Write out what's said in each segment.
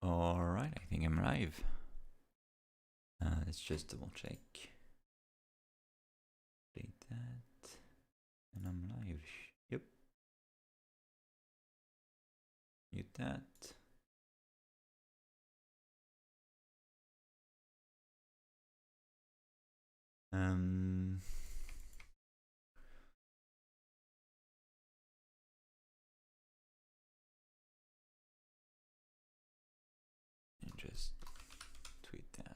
Alright, I think I'm live. Let's just double check. Delete that. And I'm live. Yep. Mute that. And just tweet that.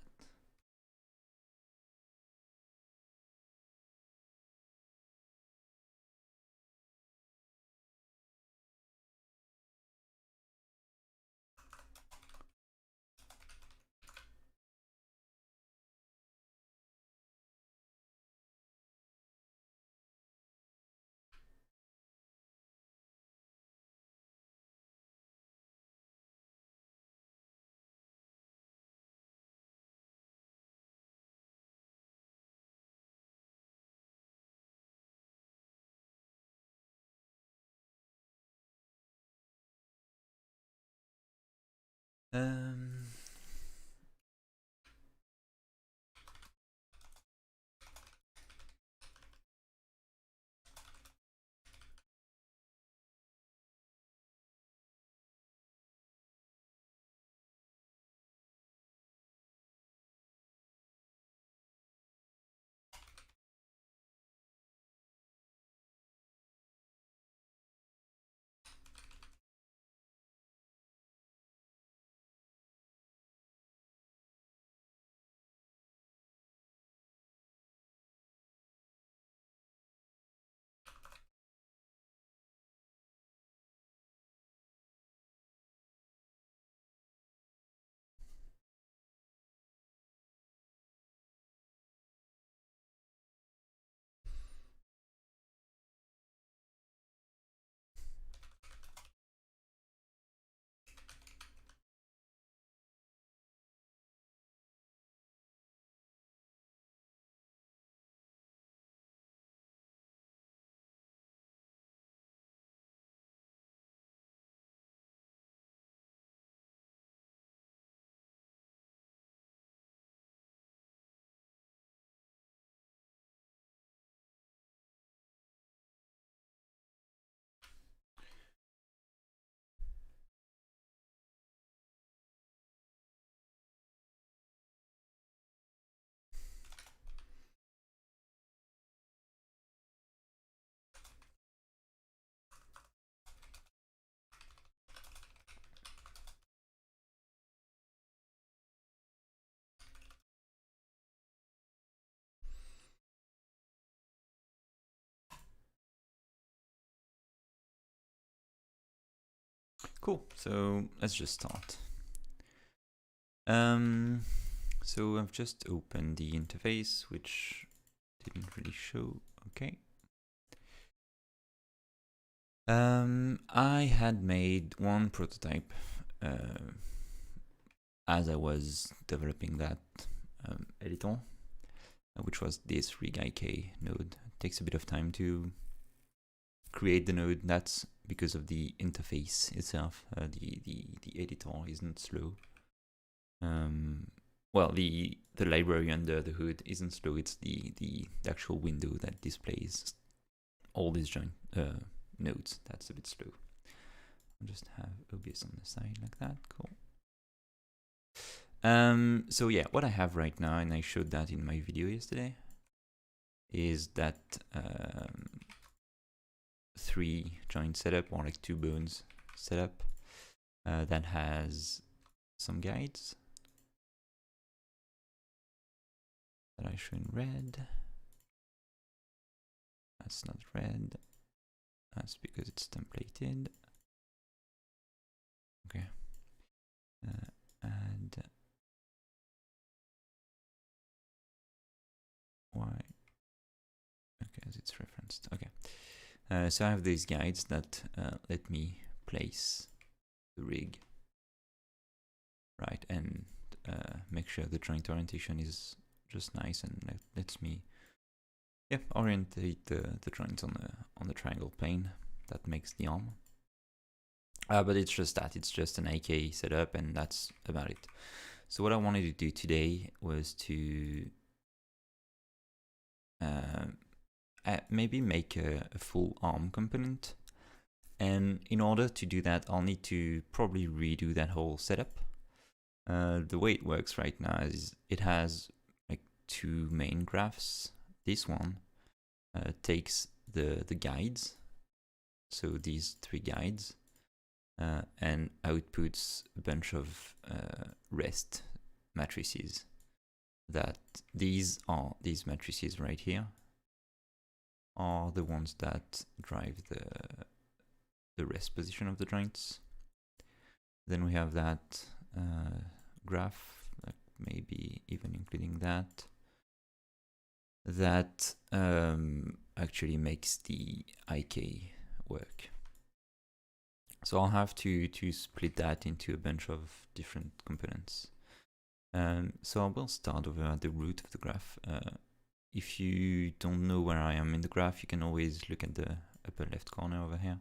Cool, so let's just start. So I've just opened the interface, which didn't really show. Okay. I had made one prototype as I was developing that editor, which was this rig.ik node. It takes a bit of time to create the node. That's because of the interface itself. The editor isn't slow. Well, the library under the hood isn't slow. It's the actual window that displays all these joint nodes that's a bit slow. I'll just have OBS on the side like that. Cool. So yeah, what I have right now, and I showed that in my video yesterday, is that 3 joint setup, or like 2 bones setup, that has some guides that I show in red. That's not red. That's because it's templated. Okay. Add Y. Okay, as it's referenced. Okay. So I have these guides that let me place the rig right and make sure the joint orientation is just nice, and lets me orientate the joints on the triangle plane that makes the arm. But it's just that, it's just an IK setup, and that's about it. So what I wanted to do today was to maybe make a full ARM component. And in order to do that, I'll need to probably redo that whole setup. The way it works right now is it has like two main graphs. This one takes the guides, so these three guides, and outputs a bunch of rest matrices. That these matrices right here are the ones that drive the rest position of the joints. Then we have that graph, like maybe even including that actually makes the IK work. So I'll have to split that into a bunch of different components. So I will start over at the root of the graph. If you don't know where I am in the graph, you can always look at the upper left corner over here.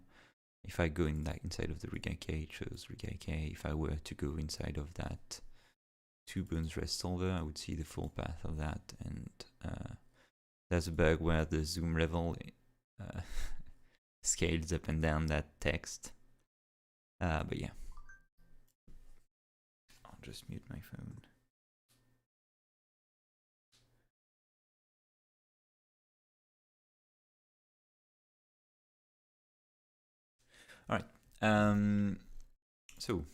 If I go inside of the rig IK, it shows rig IK. If I were to go inside of that 2 bones rest solver, I would see the full path of that. And there's a bug where the zoom level scales up and down that text. But yeah, I'll just mute my phone. All right. So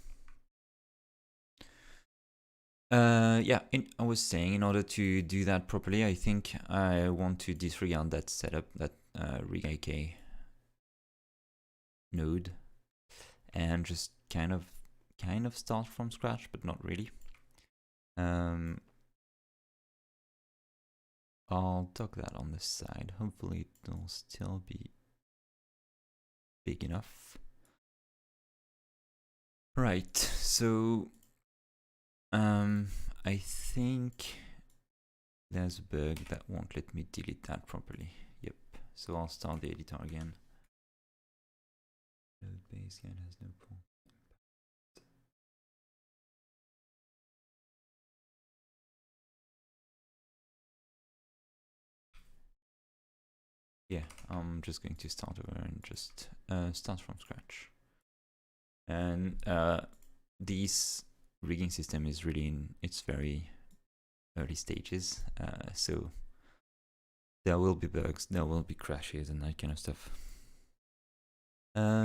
yeah, I was saying, in order to do that properly, I think I want to disregard that setup, that rig IK node, and just kind of start from scratch, but not really. I'll dock that on the side. Hopefully it'll still be big enough. Right, so I think there's a bug that won't let me delete that properly. Yep, so I'll start the editor again. Load base guide has no point. Yeah, I'm just going to start over and just start from scratch. And this rigging system is really in its very early stages, so there will be bugs, there will be crashes and that kind of stuff.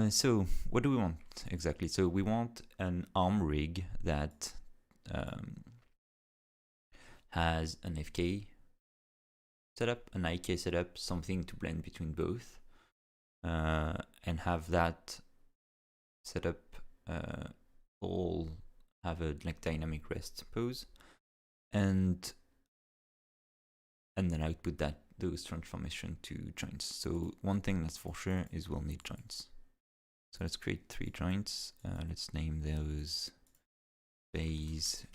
So what do we want exactly? So we want an ARM rig that has an FK setup, an IK setup, something to blend between both, and have that setup all have a like dynamic rest pose, and then output those transformation to joints. So one thing that's for sure is we'll need joints. So let's create 3 joints. Let's name those base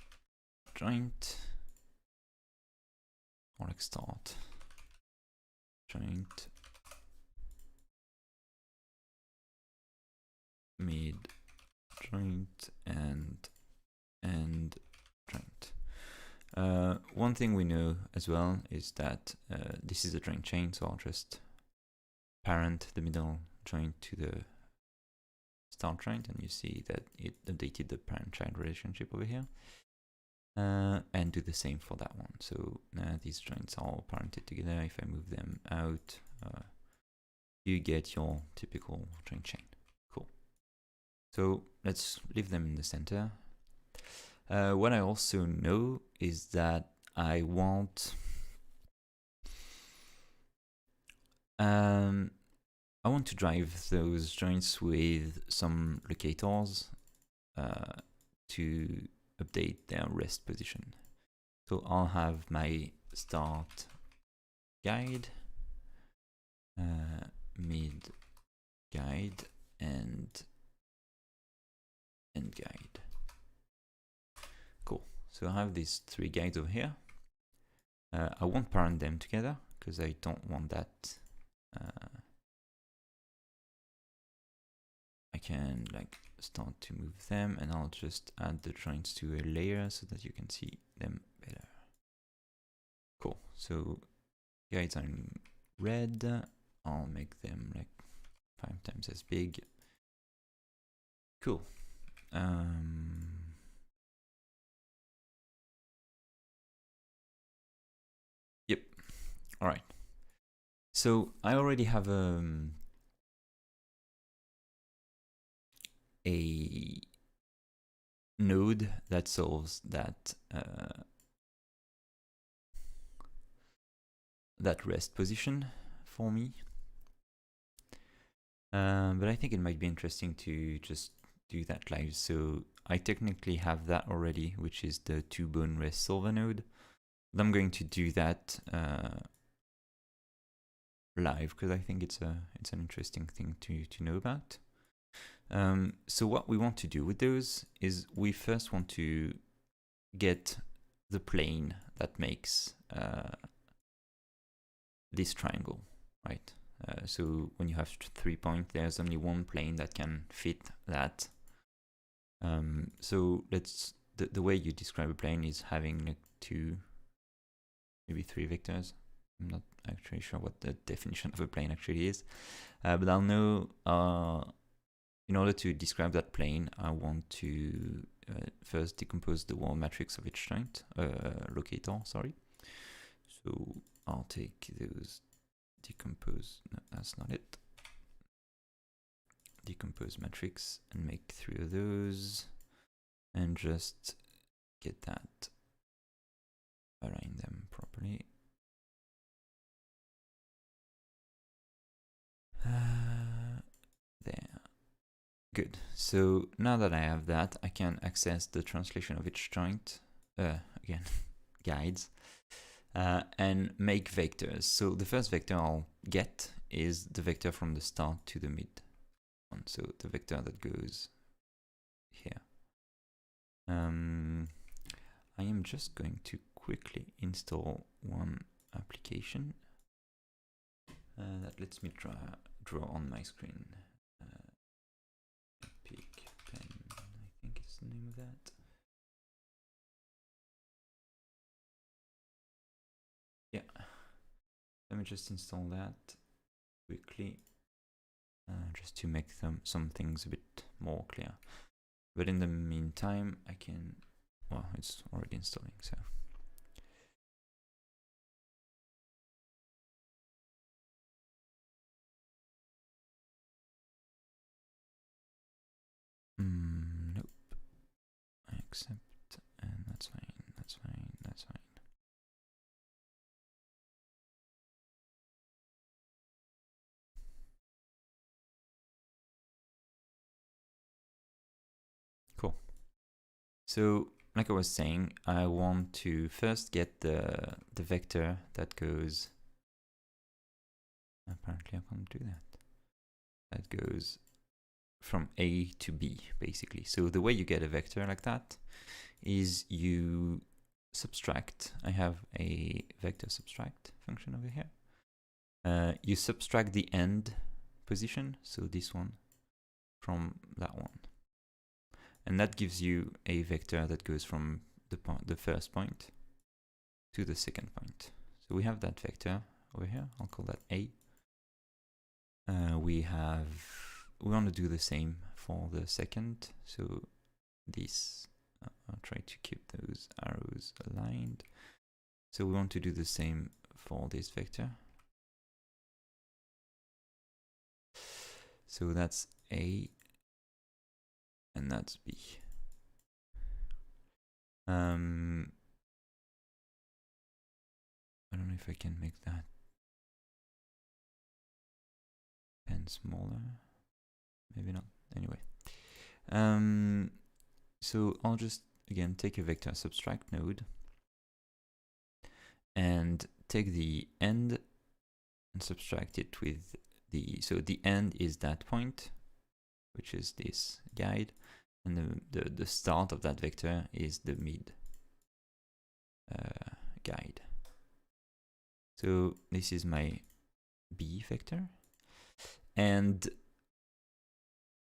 joint, or like start joint, mid joint, and end joint. One thing we know as well is that this is a joint chain, so I'll just parent the middle joint to the start joint, and you see that it updated the parent-child relationship over here. And do the same for that one. So these joints are all parented together. If I move them out, you get your typical joint chain. Cool. So let's leave them in the center. What I also know is that I want to drive those joints with some locators to update their rest position. So I'll have my start guide, mid guide, and end guide. Cool. So I have these 3 guides over here. I won't parent them together because I don't want that. I can like start to move them, and I'll just add the joints to a layer so that you can see them better. Cool. So guides are in red. I'll make them like 5 times as big. Cool. Yep. All right. So I already have a node that solves that rest position for me. But I think it might be interesting to just do that live. So I technically have that already, which is the 2-bone rest solver node. But I'm going to do that live because I think it's an interesting thing to know about. So what we want to do with those is we first want to get the plane that makes this triangle, right? So when you have 3 points, there's only one plane that can fit that. So the way you describe a plane is having like 2, maybe 3 vectors. I'm not actually sure what the definition of a plane actually is, but I'll know. In order to describe that plane, I want to first decompose the wall matrix of each joint locator. Sorry. So I'll take those decompose. No, that's not it. Decompose matrix and make 3 of those, and just get that. Align them properly. There. Good. So now that I have that, I can access the translation of each joint, again, guides, and make vectors. So the first vector I'll get is the vector from the start to the mid one. So the vector that goes here. I am just going to quickly install one application that lets me draw on my screen. Peak pen, I think is the name of that. Yeah, let me just install that quickly, just to make some things a bit more clear. But in the meantime, I can, well, it's already installing, so. Nope, I accept, and that's fine, that's fine, that's fine. Cool. So, like I was saying, I want to first get the vector that goes, apparently I can't do that, that goes from A to B, basically. So the way you get a vector like that is you subtract. I have a vector subtract function over here. You subtract the end position, so this one, from that one. And that gives you a vector that goes from the first point to the second point. So we have that vector over here. I'll call that A. We want to do the same for the second. So this, I'll try to keep those arrows aligned. So we want to do the same for this vector. So that's A, and that's B. I don't know if I can make that pen smaller. Maybe not. Anyway. So I'll just, again, take a vector subtract node and take the end and subtract it with so the end is that point, which is this guide, and the start of that vector is the mid guide. So this is my B vector, and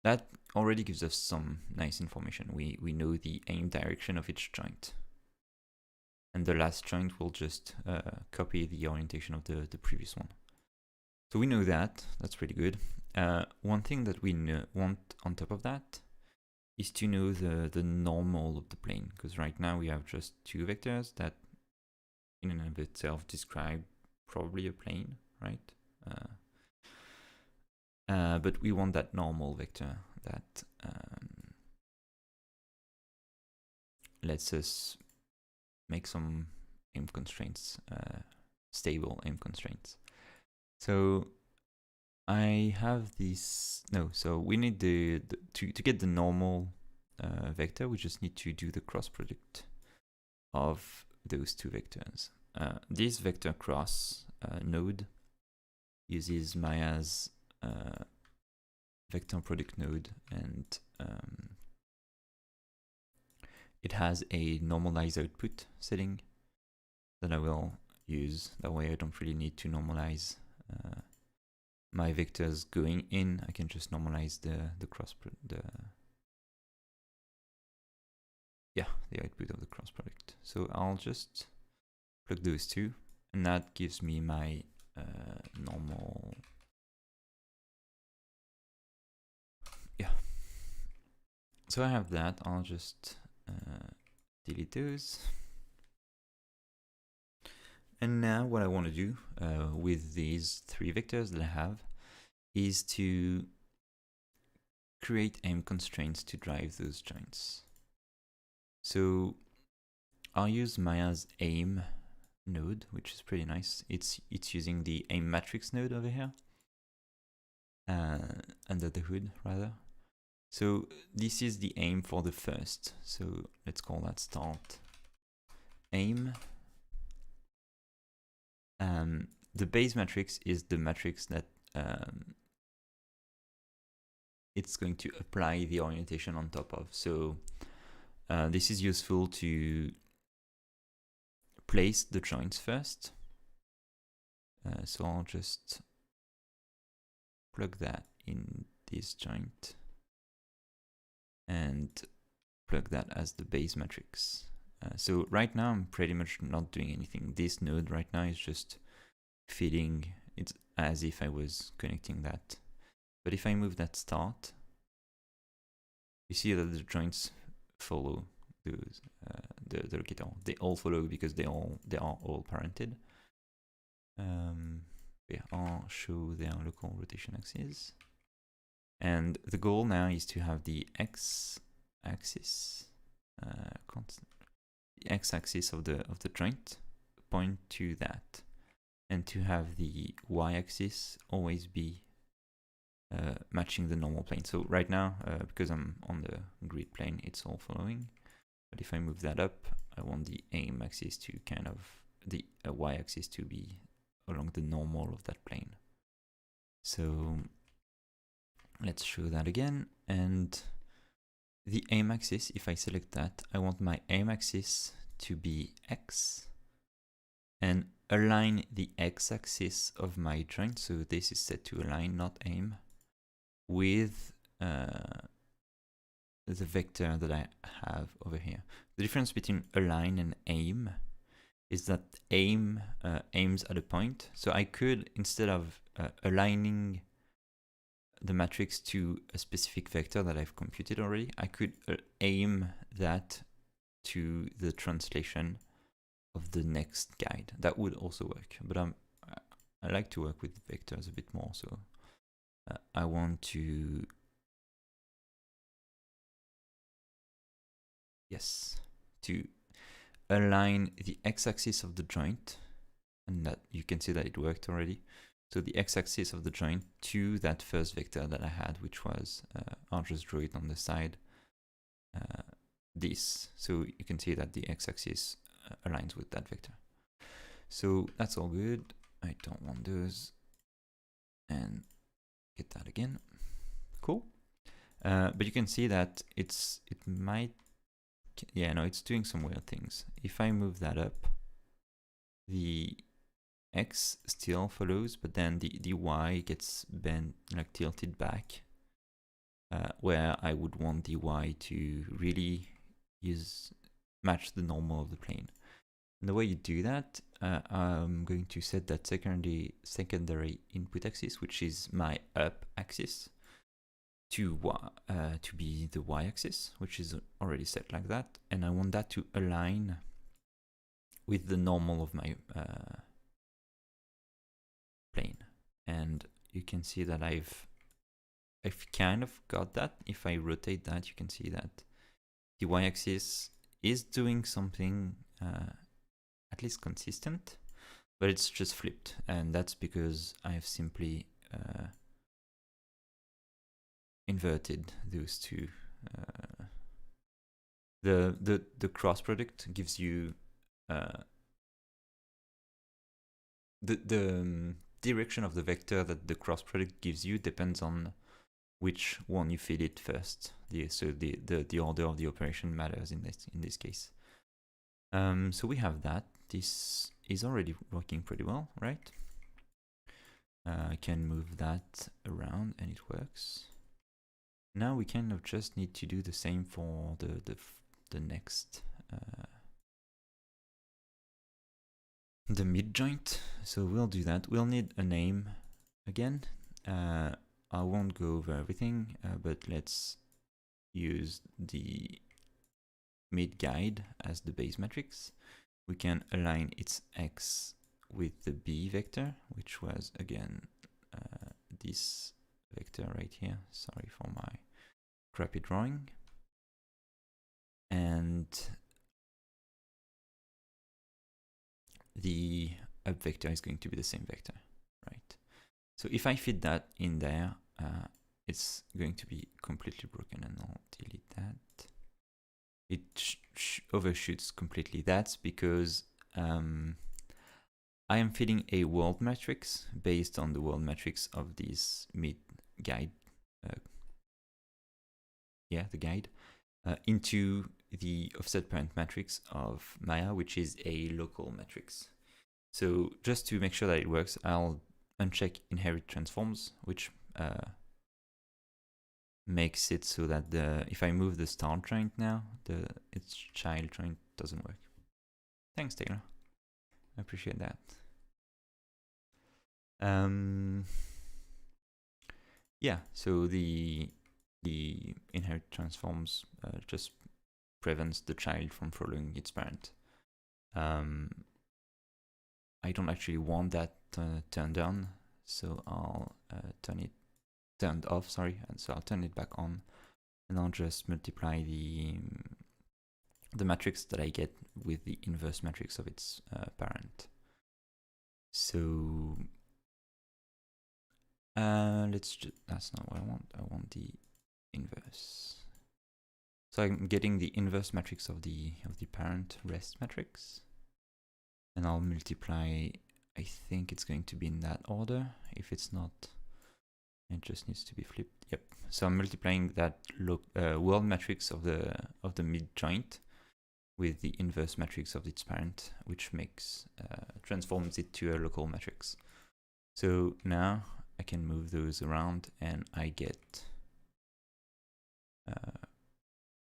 that already gives us some nice information. We know the aim direction of each joint. And the last joint will just copy the orientation of the previous one. So we know that. That's pretty good. One thing that we want on top of that is to know the normal of the plane, because right now we have just two vectors that in and of itself describe probably a plane, right? But we want that normal vector that lets us make some aim constraints, stable aim constraints. So I have this, so we need to get the normal vector, we just need to do the cross product of those two vectors. This vector cross node uses Maya's vector product node, and it has a normalized output setting that I will use. That way I don't really need to normalize my vectors going in. I can just normalize the output of the cross product. So I'll just plug those two, and that gives me my normal. So I have that. I'll just delete those. And now what I want to do with these three vectors that I have is to create aim constraints to drive those joints. So I'll use Maya's aim node, which is pretty nice. It's using the aim matrix node over here, under the hood rather. So this is the aim for the first. So let's call that start aim. The base matrix is the matrix that it's going to apply the orientation on top of. So this is useful to place the joints first. So I'll just plug that in this joint and plug that as the base matrix. So right now I'm pretty much not doing anything. This node right now is just feeding. It's as if I was connecting that. But if I move that start, you see that the joints follow those the locator. They all follow because they are all parented. I'll show their local rotation axes. And the goal now is to have the x-axis constant. The x-axis of the joint point to that, and to have the y-axis always be matching the normal plane. So right now, because I'm on the grid plane, it's all following. But if I move that up, I want the aim axis to kind of the y-axis to be along the normal of that plane. So let's show that again. And the aim axis, if I select that, I want my aim axis to be x and align the x-axis of my joint. So this is set to align, not aim, with the vector that I have over here. The difference between align and aim is that aim aims at a point. So I could, instead of aligning the matrix to a specific vector that I've computed already, I could aim that to the translation of the next guide. That would also work, but I like to work with vectors a bit more. So I want to, to align the x-axis of the joint, and that you can see that it worked already. So the x-axis of the joint to that first vector that I had, which was, I'll just draw it on the side, this. So you can see that the x-axis aligns with that vector. So that's all good. I don't want those. And get that again. Cool. But you can see that it might, it's doing some weird things. If I move that up, the x still follows, but then the y gets bent, like tilted back where I would want the y to really match the normal of the plane. And the way you do that, I'm going to set that secondary input axis, which is my up axis, to be the y-axis, which is already set like that, and I want that to align with the normal of my plane. And you can see that I've kind of got that. If I rotate that, you can see that the y-axis is doing something at least consistent, but it's just flipped, and that's because I've simply inverted those two. The cross product gives you the direction of the vector that the cross product gives you depends on which one you feed it first. So the order of the operation matters in this case. So we have that. This is already working pretty well, right? I can move that around and it works. Now we kind of just need to do the same for the next the mid joint. So we'll do that. We'll need a name again. I won't go over everything, but let's use the mid guide as the base matrix. We can align its x with the b vector, which was again this vector right here. Sorry for my crappy drawing. And the up vector is going to be the same vector, right? So if I fit that in there, it's going to be completely broken, and I'll delete that. It overshoots completely. That's because I am feeding a world matrix based on the world matrix of this mid guide, the guide, into the offset parent matrix of Maya, which is a local matrix. So just to make sure that it works, I'll uncheck inherit transforms, which makes it so that if I move the start joint now, its child joint doesn't work. Thanks, Taylor. I appreciate that. Yeah, so the inherit transforms just prevents the child from following its parent. I don't actually want that turned on, so I'll turned off, sorry, and so I'll turn it back on, and I'll just multiply the matrix that I get with the inverse matrix of its parent. So that's not what I want. I want the inverse. So I'm getting the inverse matrix of the parent rest matrix, and I'll multiply. I think it's going to be in that order. If it's not, it just needs to be flipped. Yep. So I'm multiplying that world matrix of the mid joint with the inverse matrix of its parent, which transforms it to a local matrix. So now I can move those around, and I get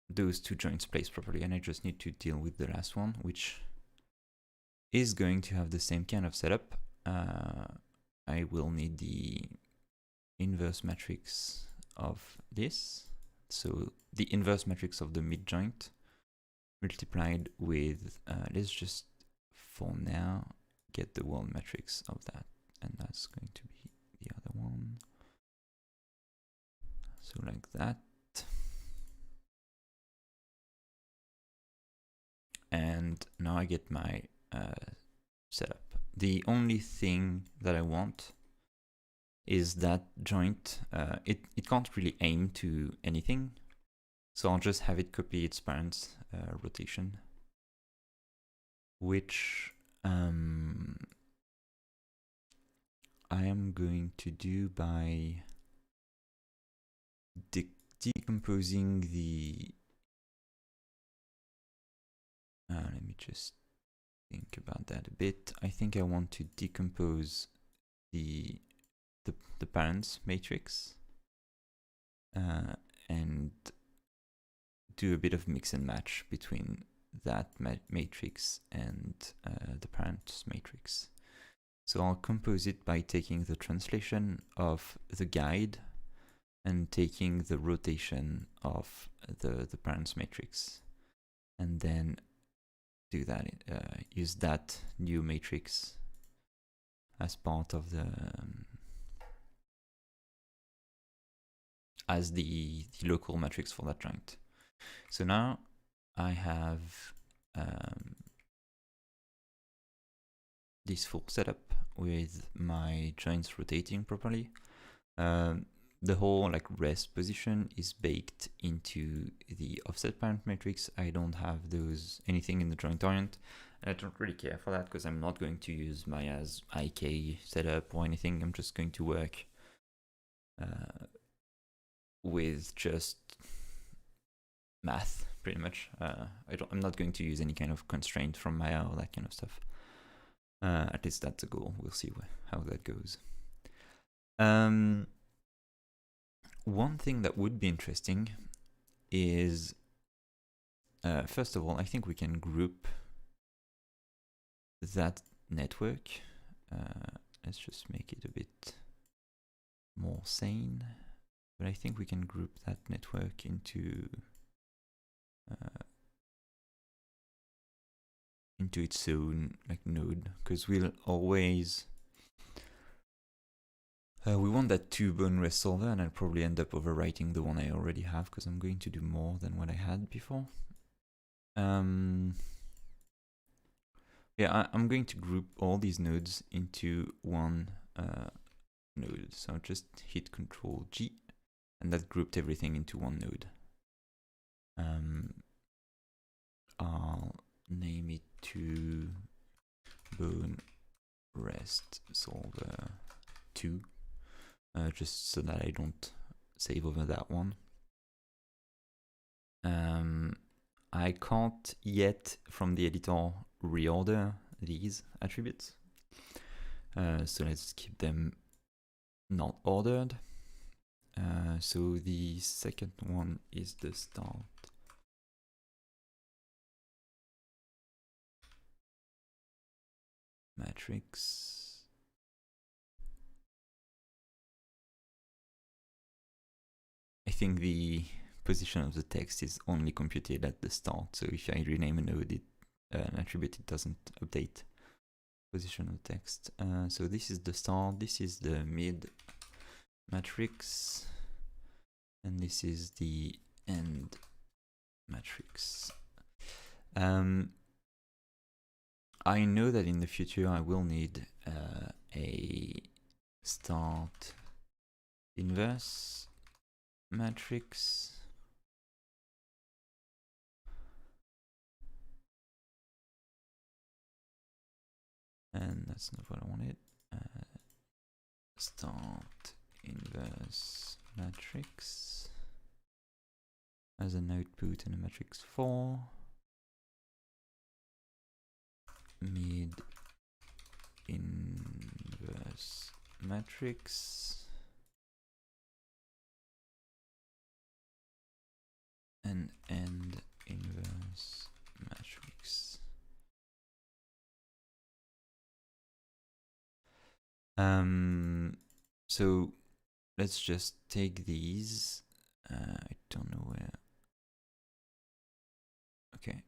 those two joints placed properly. And I just need to deal with the last one, which is going to have the same kind of setup. I will need the inverse matrix of this. So the inverse matrix of the mid joint multiplied with, let's just for now get the world matrix of that, and that's going to be the other one. So like that. And now I get my setup. The only thing that I want is that joint. It can't really aim to anything, so I'll just have it copy its parent's rotation, which I am going to do by decomposing the let me just think about that a bit. I think I want to decompose the parents matrix and do a bit of mix and match between that matrix and the parent matrix. So I'll compose it by taking the translation of the guide and taking the rotation of the parent's matrix, and then do that, use that new matrix as part of the as the local matrix for that joint. So now I have this full setup with my joints rotating properly. The whole like rest position is baked into the offset parent matrix. I don't have anything in the joint orient. I don't really care for that because I'm not going to use my as IK setup or anything. I'm just going to work with just math, pretty much. I'm not going to use any kind of constraint from Maya or that kind of stuff. At least that's the goal. We'll see how that goes. One thing that would be interesting is, first of all, I think we can group that network. Let's just make it a bit more sane. But I think we can group that network into its own like node, because we'll always we want that 2-bone rest solver, and I'll probably end up overwriting the one I already have because I'm going to do more than what I had before. Yeah, I'm going to group all these nodes into one node. So I'll just hit Control G, and that grouped everything into one node. I'll name it 2-bone rest solver 2, just so that I don't save over that one. I can't yet from the editor reorder these attributes, so let's keep them not ordered. So the second one is the start matrix. I think the position of the text is only computed at the start, so if I rename a node, an attribute, it doesn't update position of the text. So this is the start, this is the mid matrix, and this is the end matrix. I know that in the future I will need a start inverse matrix. And that's not what I wanted. Start inverse matrix as an output in a matrix 4. Mid inverse matrix and end inverse matrix. So let's just take these. I don't know where. Okay.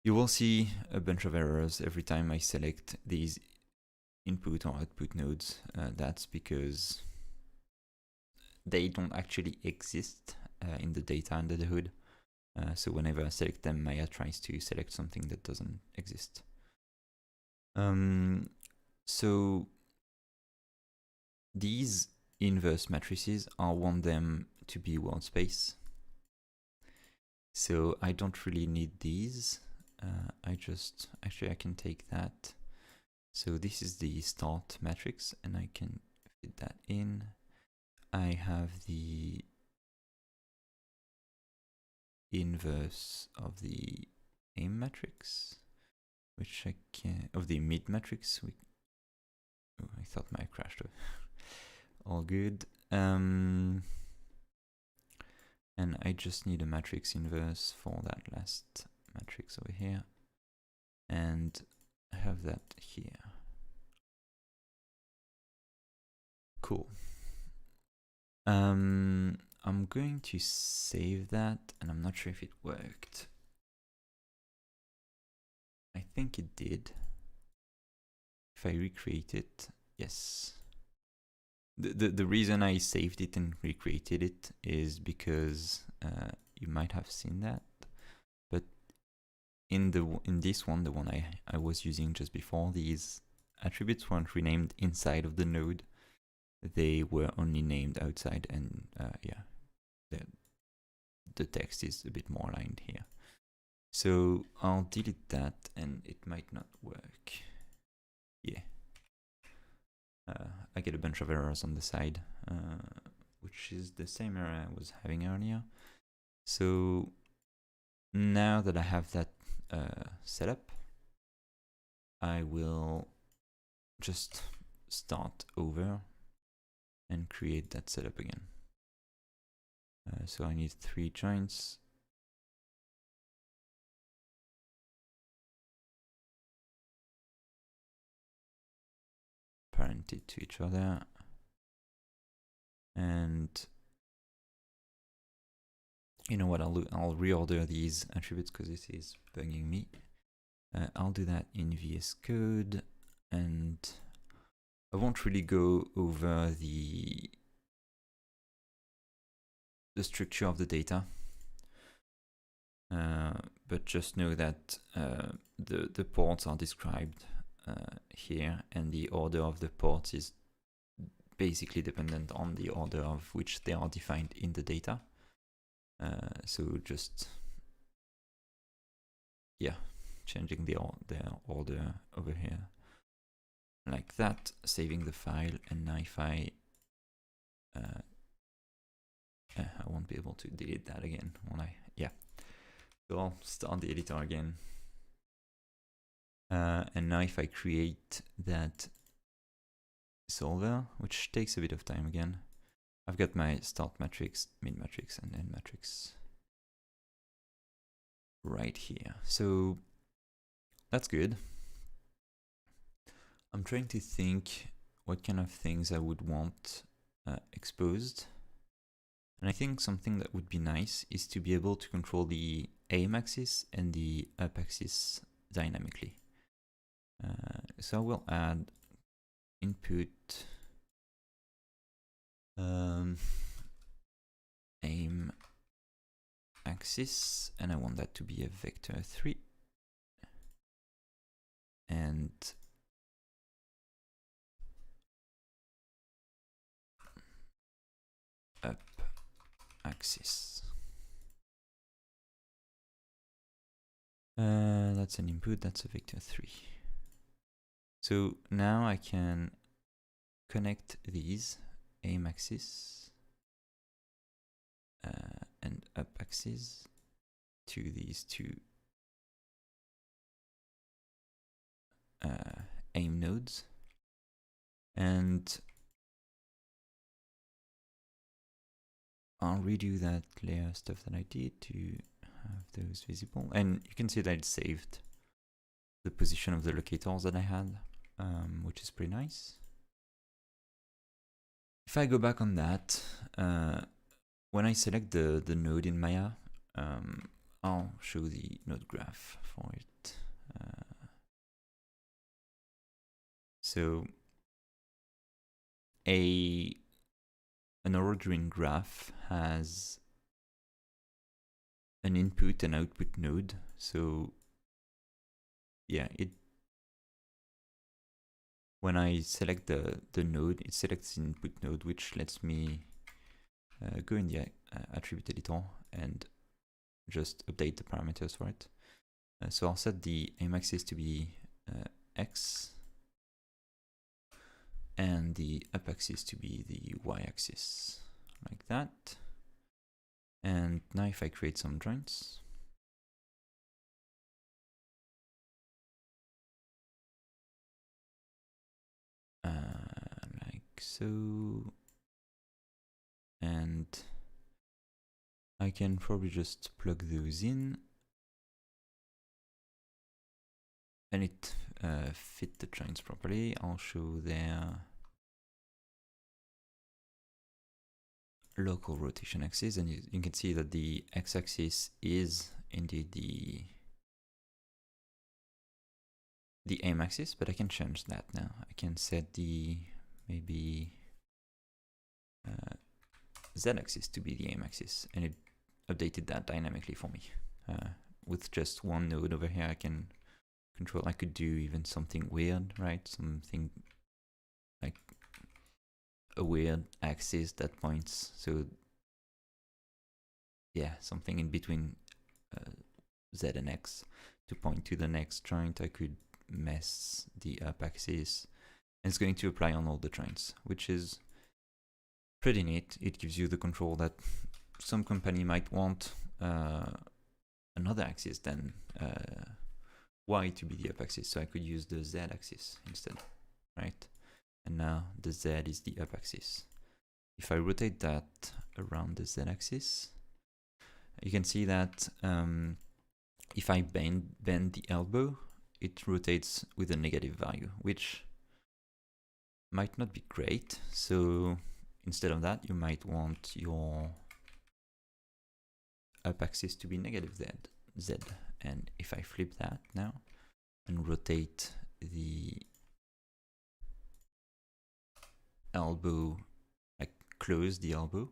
You will see a bunch of errors every time I select these input or output nodes. That's because they don't actually exist in the data under the hood. So whenever I select them, Maya tries to select something that doesn't exist. So these inverse matrices, I want them to be world space. So I don't really need these. Actually I can take that. So this is the start matrix and I can fit that in. I have the inverse of the aim matrix, which I can, of the mid matrix. Oh, I thought my crashed. All good. And I just need a matrix inverse for that last matrix over here, and I have that here. Cool. I'm going to save that, and I'm not sure if it worked. I think it did. If I recreate it, yes. The reason I saved it and recreated it is because you might have seen that, but in this one, the one I was using just before, these attributes weren't renamed inside of the node. They were only named outside, and yeah, the text is a bit more aligned here. So I'll delete that, and it might not work. Yeah. I get a bunch of errors on the side, which is the same error I was having earlier. So now that I have that set up, I will just start over and create that setup again. So I need 3 joints. Parented to each other. And you know what, I'll reorder these attributes because this is bugging me. I'll do that in VS Code, and I won't really go over the structure of the data, but just know that the ports are described here, and the order of the ports is basically dependent on the order of which they are defined in the data. So just, yeah, changing their order over here like that, saving the file, and now if I won't be able to delete that again, won't I? Yeah. So I'll start the editor again. And now if I create that solver, which takes a bit of time again, I've got my start matrix, mid matrix, and end matrix right here. So that's good. I'm trying to think what kind of things I would want exposed. And I think something that would be nice is to be able to control the aim axis and the up axis dynamically. So I will add input aim axis, and I want that to be a vector 3, and up axis. That's an input, that's a vector 3. So now I can connect these aim axis and up axis to these two aim nodes, and I'll redo that layer stuff that I did to have those visible, and you can see that it saved the position of the locators that I had, which is pretty nice. If I go back on that, when I select the node in Maya, I'll show the node graph for it. So an Orodruin graph has an input and output node. So yeah, when I select the node, it selects the input node, which lets me go in the attribute editor and just update the parameters for it. So I'll set the aim axis to be x, and the up axis to be the y axis, like that. And now if I create some joints, like so, and I can probably just plug those in, and it fit the joints properly. I'll show their local rotation axis, and you can see that the x-axis is indeed the aim axis, but I can change that now. I can set the maybe z-axis to be the aim axis, and it updated that dynamically for me. With just one node over here, I can control. I could do even something weird, right? Something like a weird axis that points. So yeah, something in between z and x to point to the next joint. I could mess the up axis, and it's going to apply on all the joints, which is pretty neat. It gives you the control that some company might want another axis than y to be the up axis, so I could use the z axis instead, right? And now the z is the up axis. If I rotate that around the z axis, you can see that if I bend the elbow, it rotates with a negative value, which might not be great. So instead of that, you might want your up axis to be negative z. And if I flip that now and rotate the elbow, like close the elbow,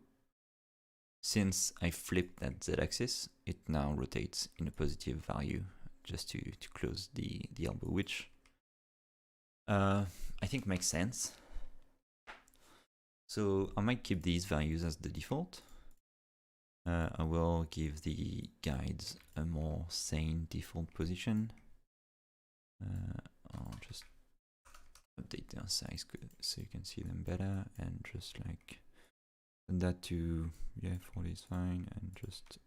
since I flipped that z-axis, it now rotates in a positive value just to close the elbow, which I think makes sense. So I might keep these values as the default. I will give the guides a more sane default position. I'll just update their size so you can see them better, and just like set that to 40 is fine, and just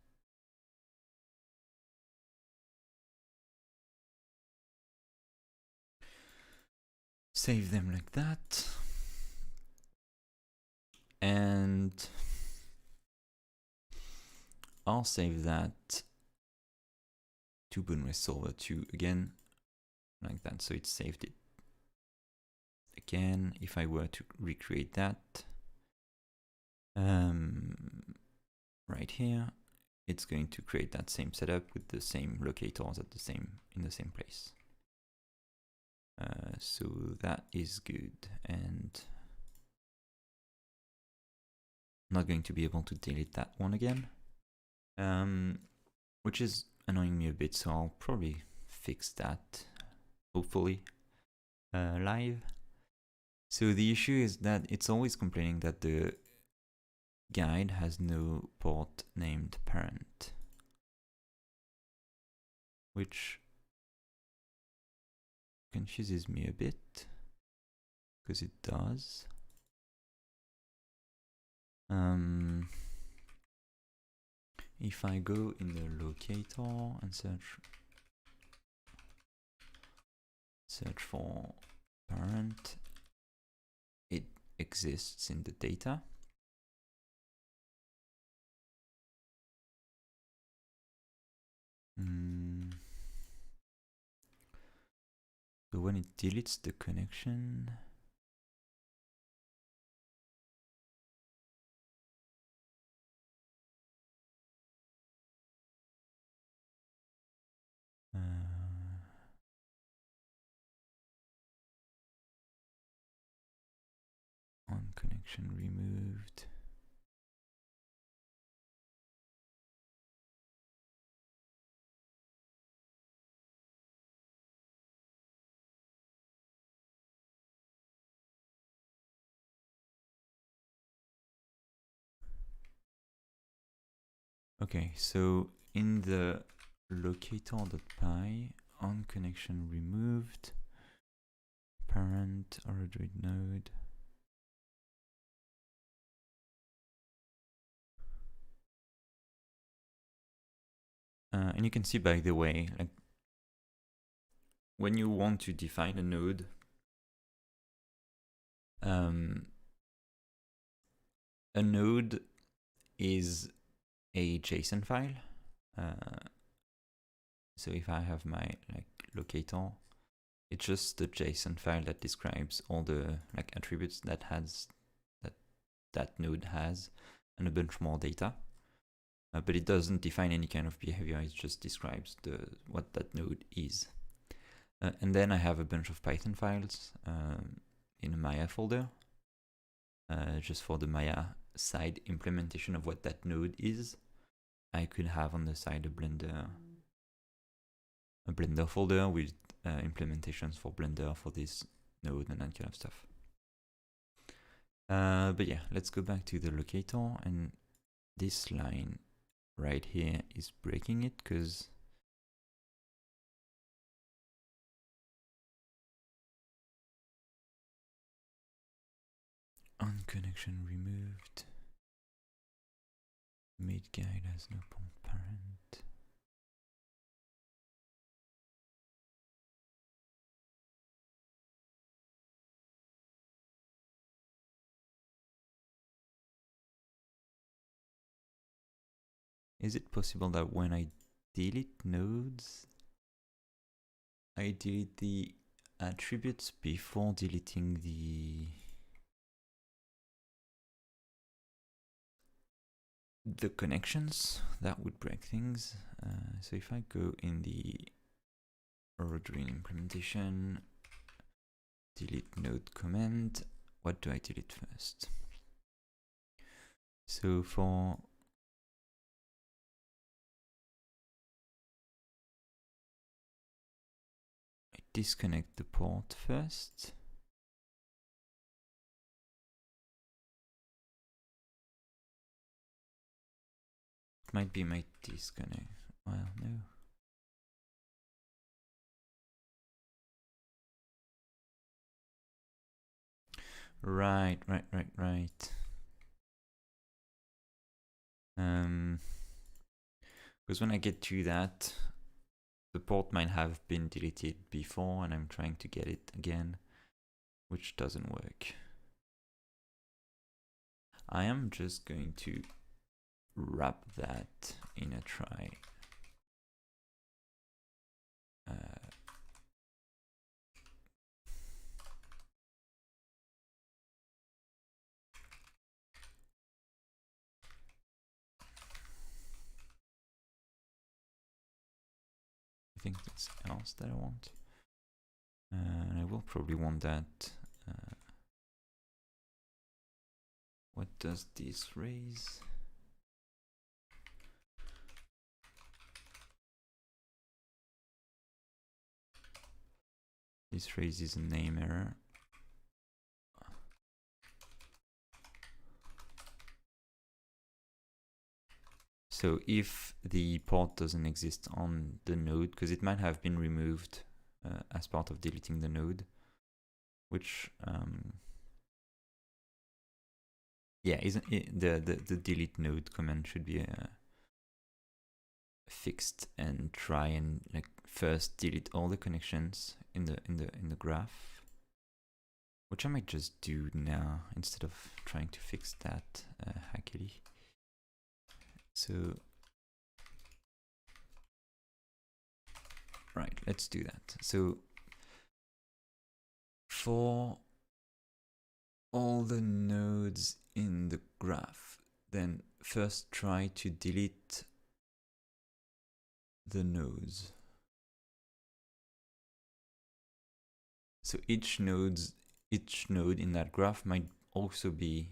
save them like that. And I'll save that to Boonway Solver 2 again, like that, so it saved it. Again, if I were to recreate that right here, it's going to create that same setup with the same locators in the same place. So that is good, and I'm not going to be able to delete that one again, which is annoying me a bit, so I'll probably fix that, hopefully, live. So the issue is that it's always complaining that the guide has no port named parent, which confuses me a bit, because it does. If I go in the locator and search for parent, it exists in the data. So when it deletes the connection, on connection removed. Okay, so in the locator.py, on connection removed, parent Orodruin node. And you can see, by the way, like when you want to define a node, a node is a JSON file. So if I have my locator, it's just the JSON file that describes all the attributes that that node has, and a bunch more data. But it doesn't define any kind of behavior. It just describes what that node is. And then I have a bunch of Python files in a Maya folder, just for the Maya side implementation of what that node is. I could have on the side a Blender folder with implementations for Blender for this node and that kind of stuff. But yeah, let's go back to the locator, and this line right here is breaking it because on connection removed, mid guide has no parent. Is it possible that when I delete nodes, I delete the attributes before deleting the connections? That would break things. So if I go in the Orodruin implementation, delete node command, what do I delete first? So for disconnect the port first. It might be my disconnect. Well, no. Right. Because when I get to that, the port might have been deleted before and I'm trying to get it again, which doesn't work. I am just going to wrap that in a try. I think that's else that I want. And I will probably want that. What does this raise? This raises a name error. So if the port doesn't exist on the node, because it might have been removed as part of deleting the node, which yeah, isn't it, the delete node command should be fixed, and try and first delete all the connections in the graph, which I might just do now instead of trying to fix that hackily. So right, let's do that. So for all the nodes in the graph, then first try to delete the nodes. So each node in that graph might also be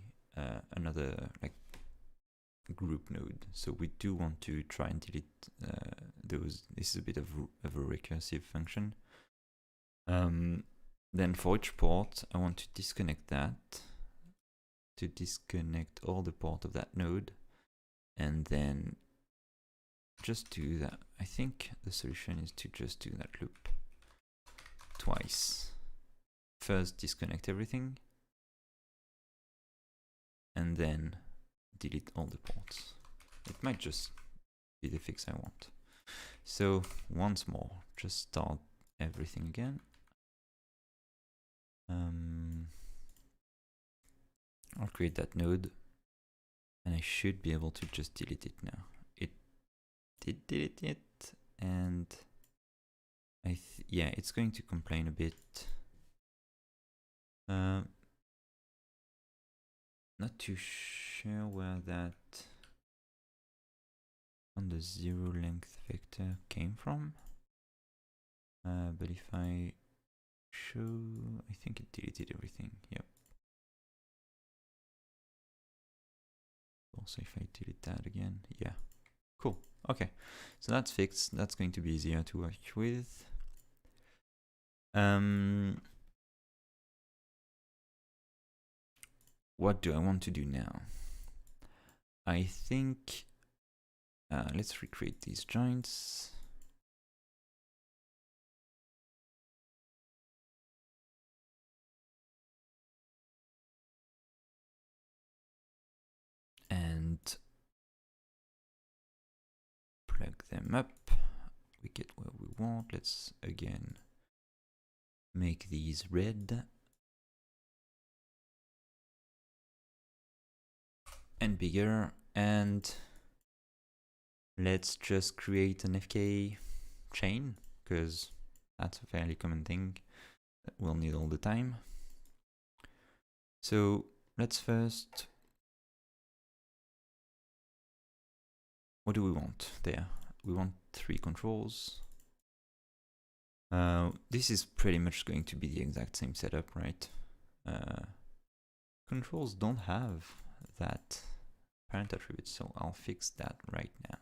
another group node. So we do want to try and delete those. This is a bit of a recursive function. Then for each port, I want to disconnect that, to disconnect all the port of that node, and then just do that. I think the solution is to just do that loop twice. First disconnect everything, and then delete all the ports. It might just be the fix I want. So once more, just start everything again. I'll create that node. And I should be able to just delete it now. It did delete it, and yeah, it's going to complain a bit. Not too sure where that on the 0 length vector came from. But if I show, I think it deleted everything. Yep. Also, if I delete that again, yeah. Cool. Okay, so that's fixed. That's going to be easier to work with. What do I want to do now? I think let's recreate these joints. And plug them up. We get what we want. Let's again make these red and bigger, and let's just create an FK chain, because that's a fairly common thing that we'll need all the time. So let's first, what do we want there? We want 3 controls. This is pretty much going to be the exact same setup, right? Controls don't have that parent attribute, so I'll fix that right now.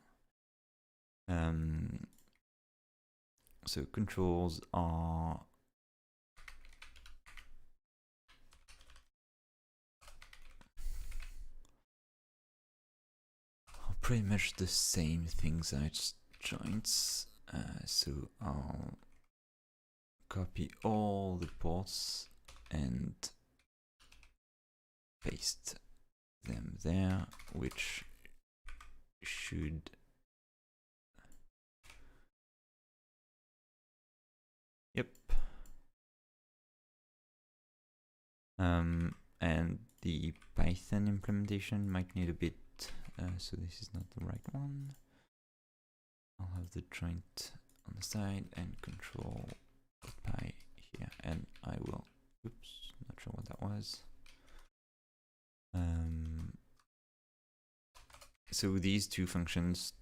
So controls are pretty much the same things as joints. So I'll copy all the ports and paste them there, which should and the Python implementation might need a bit, so this is not the right one. I'll have the joint on the side and control py here, and I will, oops, not sure what that was. So these 2 functions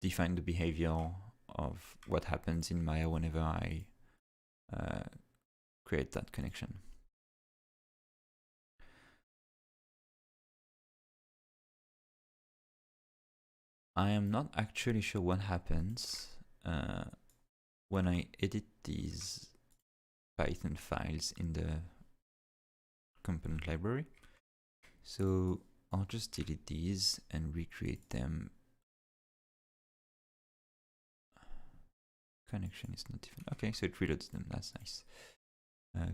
define the behavior of what happens in Maya whenever I create that connection. I am not actually sure what happens when I edit these Python files in the component library. So I'll just delete these and recreate them. Connection is not defined. Okay, so it reloads them. That's nice.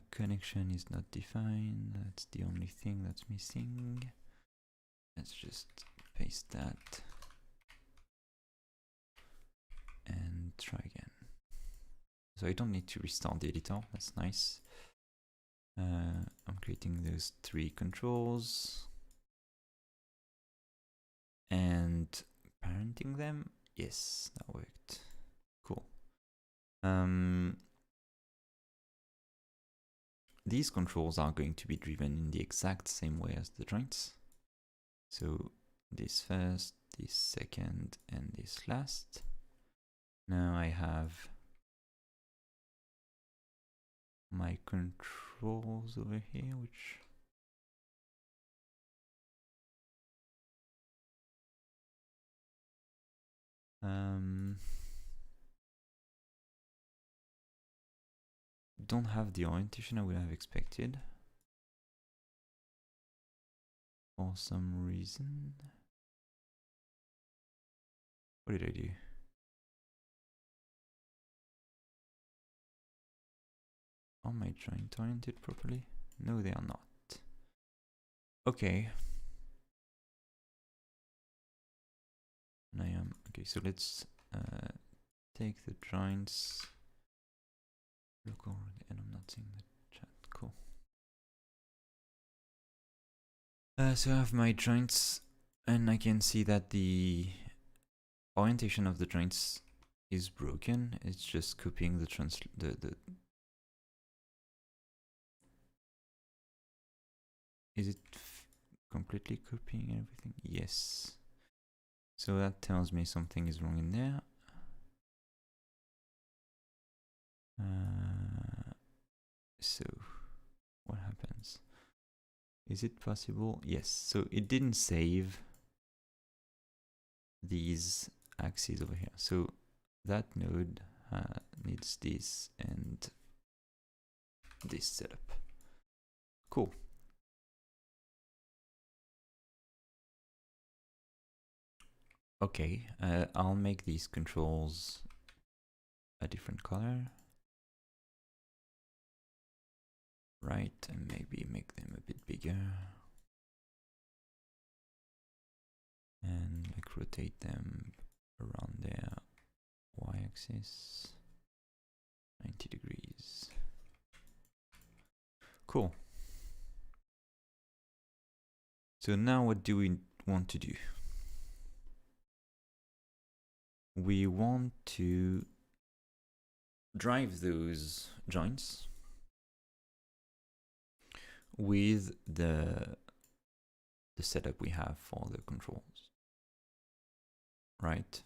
Connection is not defined. That's the only thing that's missing. Let's just paste that and try again. So I don't need to restart the editor. That's nice. I'm creating those 3 controls and parenting them. Yes, that worked. Cool. These controls are going to be driven in the exact same way as the joints. So this first, this second, and this last. Now I have my controls over here, which don't have the orientation I would have expected for some reason. What did I do? Are my joint oriented properly? No, they are not. Okay. And I am okay. So let's take the joints. Look already, and I'm not seeing the chat. Cool. So I have my joints, and I can see that the orientation of the joints is broken. It's just copying the is it completely copying everything? Yes. So that tells me something is wrong in there. So what happens? Is it possible? Yes. So it didn't save these axes over here. So that node needs this and this setup. Cool. Okay, I'll make these controls a different color. Right, and maybe make them a bit bigger. And like rotate them around their y-axis, 90 degrees. Cool. So now what do we want to do? We want to drive those joints with the setup we have for the controls, right?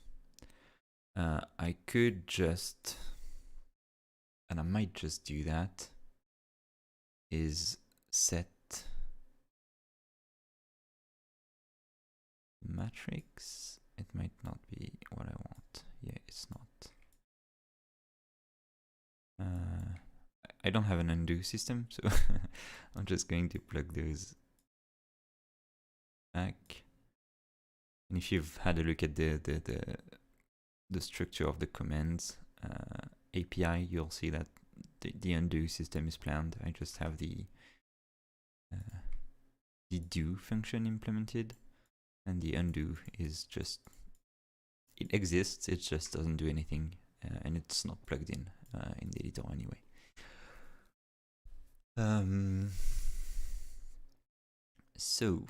I could just, and I might just do that, is set matrix. It might not be what I want. Yeah, it's not. I don't have an undo system, so I'm just going to plug those back. And if you've had a look at the structure of the commands API, you'll see that the undo system is planned. I just have the do function implemented, and the undo is just, it exists, it just doesn't do anything, and it's not plugged in the editor anyway. So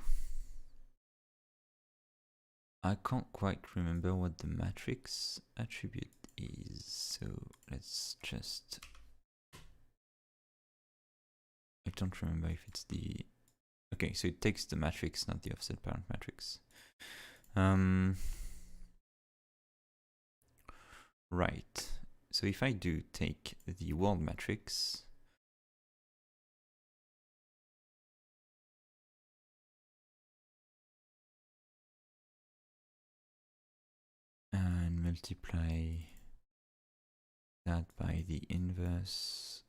I can't quite remember what the matrix attribute is, so let's just, I don't remember if it's the, okay, so it takes the matrix, not the offset parent matrix. Right, so if I do take the world matrix, and multiply that by the inverse,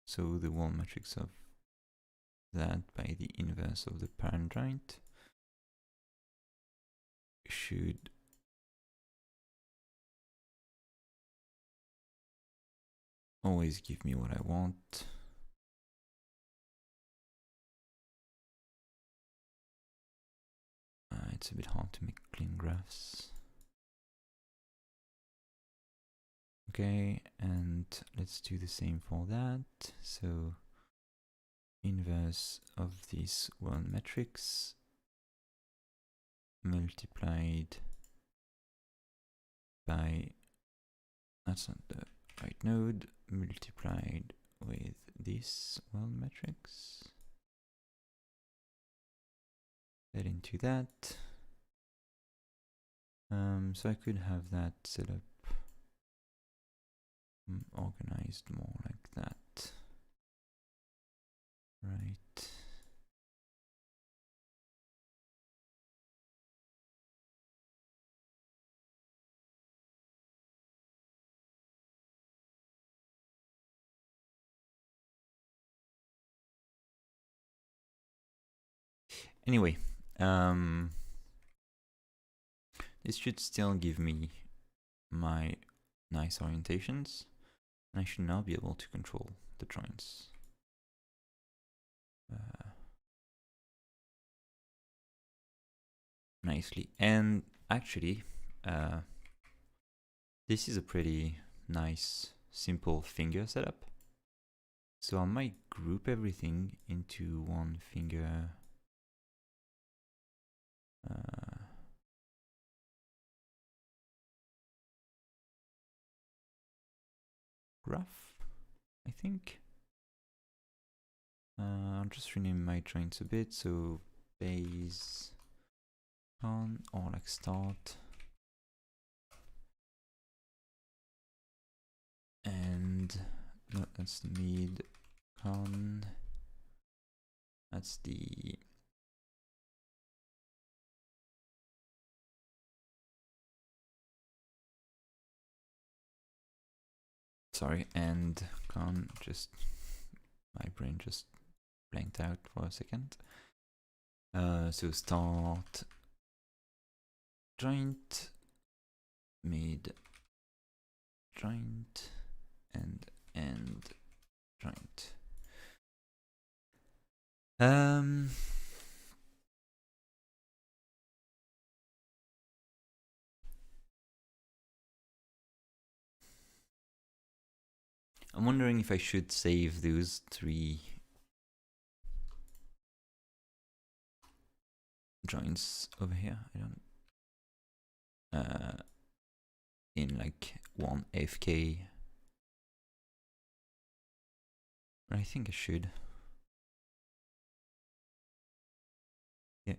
so the world matrix of that by the inverse of the parent joint should always give me what I want. It's a bit hard to make clean graphs. Okay, and let's do the same for that. So inverse of this one matrix multiplied by, that's not the right node, multiplied with this one matrix. That into that. So I could have that set up organized more like that. Right. Anyway, this should still give me my nice orientations, and I should now be able to control the joints. Nicely. And actually, this is a pretty nice, simple finger setup. So I might group everything into one finger graph, I think. I'll just rename my joints a bit, so base on or like start, and no, that's the mid con, that's the sorry, and con, just my brain just blanked out for a second. So start joint, mid joint, and end joint. I'm wondering if I should save those 3 joints over here. I don't in like one AFK. I think I should. Yeah.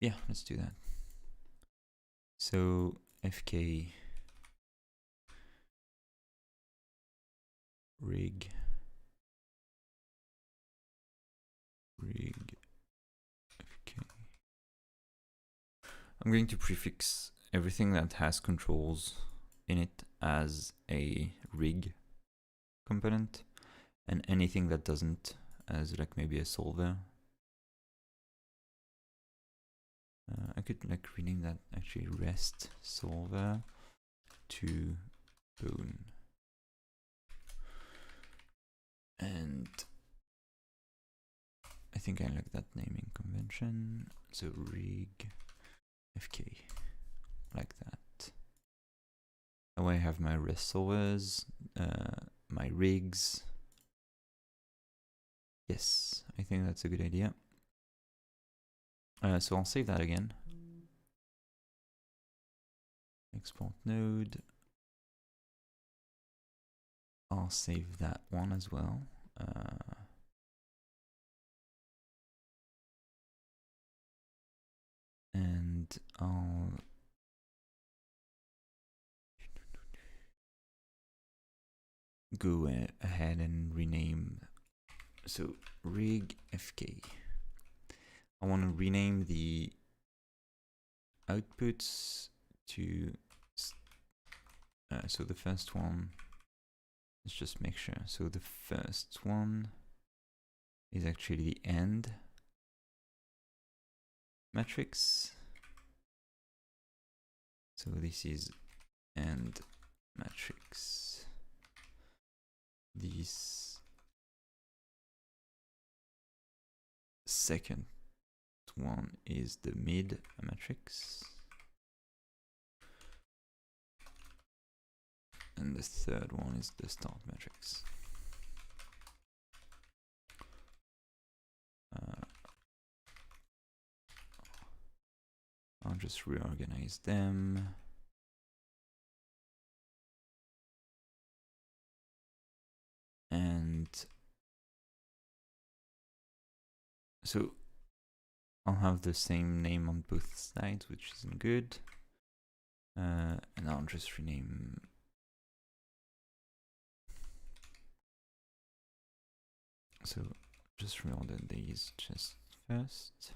Yeah, let's do that. So FK rig FK. I'm going to prefix everything that has controls in it as a rig component, and anything that doesn't as like maybe a solver. I could like rename that actually rest solver to bone, and I think I like that naming convention. So rig FK, like that. That way I have my rest solvers, my rigs. Yes, I think that's a good idea. So I'll save that again. Export node. I'll save that one as well. And I'll go ahead and rename. So rig FK. I want to rename the outputs to so the first one, let's just make sure. So the first one is actually the end matrix. So this is end matrix. This second one is the mid matrix. And the third one is the start matrix. I'll just reorganize them. And so I'll have the same name on both sides, which isn't good. And I'll just rename. So just reorder these just first.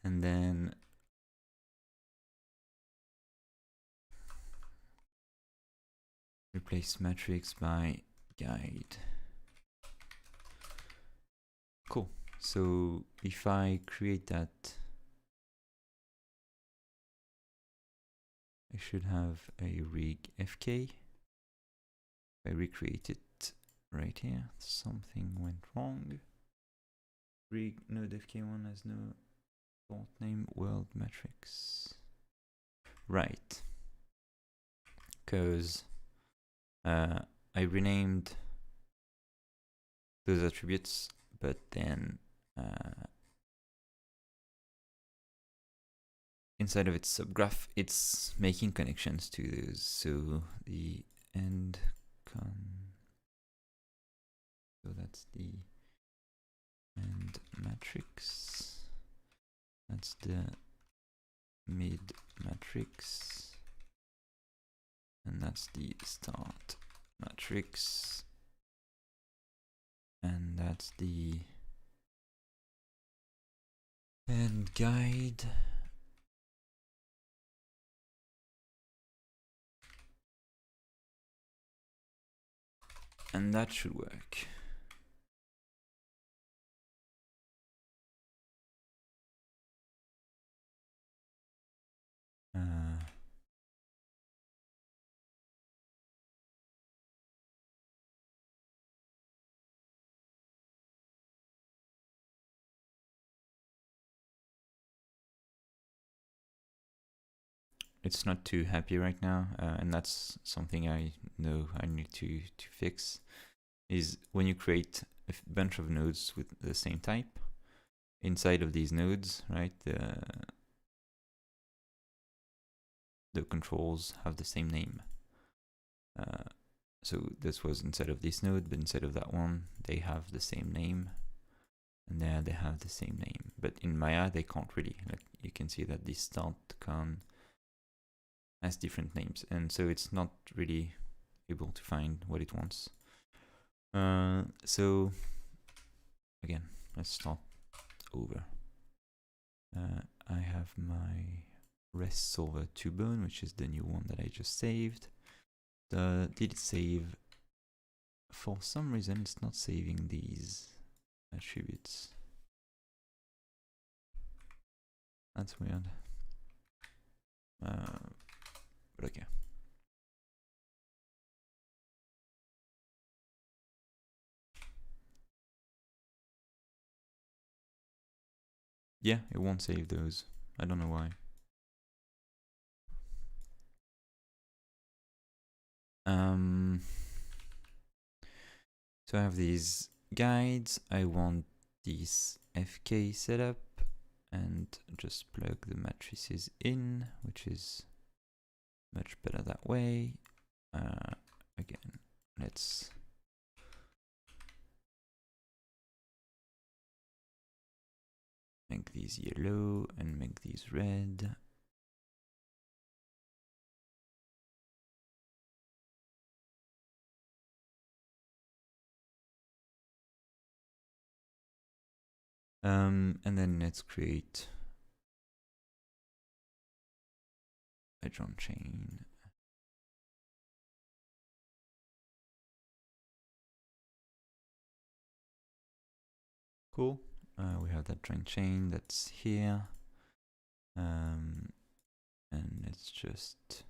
And then replace matrix by guide. Cool. So if I create that, I should have a rig FK. If I recreate it, right here. Something went wrong. Rig node fk1 has no default name, world matrix. Right. Because I renamed those attributes, but then inside of its subgraph, it's making connections to those. So the end con. So that's the end matrix. That's the mid matrix. And that's the start matrix. And that's the end guide. And that should work. It's not too happy right now, and that's something I know I need to fix, is when you create a bunch of nodes with the same type, inside of these nodes, right, the controls have the same name. So this was inside of this node, but inside of that one, they have the same name. And there they have the same name. But in Maya, they can't really. Like, you can see that this start con has different names. And so it's not really able to find what it wants. So again, let's start over. I have my rest solver 2bone, which is the new one that I just saved. Did it save? For some reason, it's not saving these attributes. That's weird. But okay. Yeah, it won't save those. I don't know why. So I have these guides. I want this FK setup and just plug the matrices in, which is much better that way. Again, let's make these yellow and make these red. And then let's create a join chain. Cool. We have that join chain that's here. And let's just,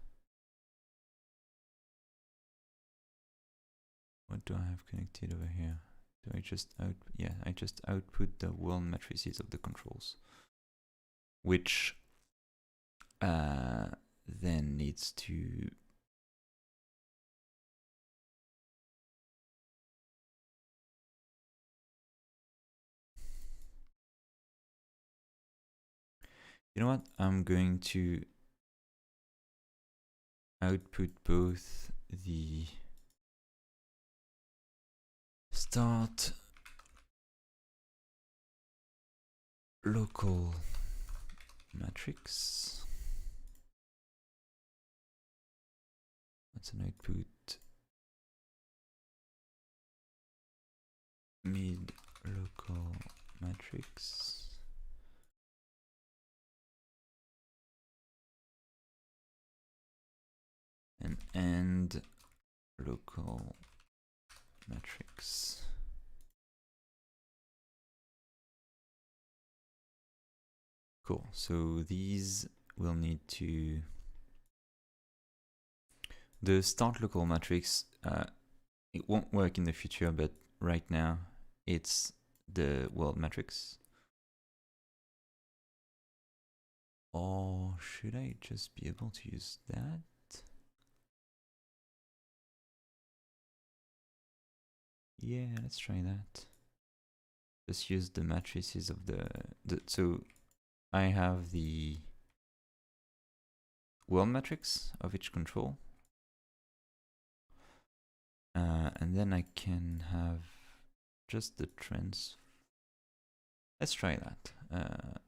what do I have connected over here? Do I just I just output the world matrices of the controls, which then needs to you know what? I'm going to output both the start local matrix. That's an output mid local matrix. And end local matrix. Cool. So these will need to, the start local matrix it won't work in the future, but right now it's the world matrix. Or should I just be able to use that? Yeah, let's try that. Just use the matrices of the so I have the world matrix of each control. And then I can have just the trends. Let's try that. I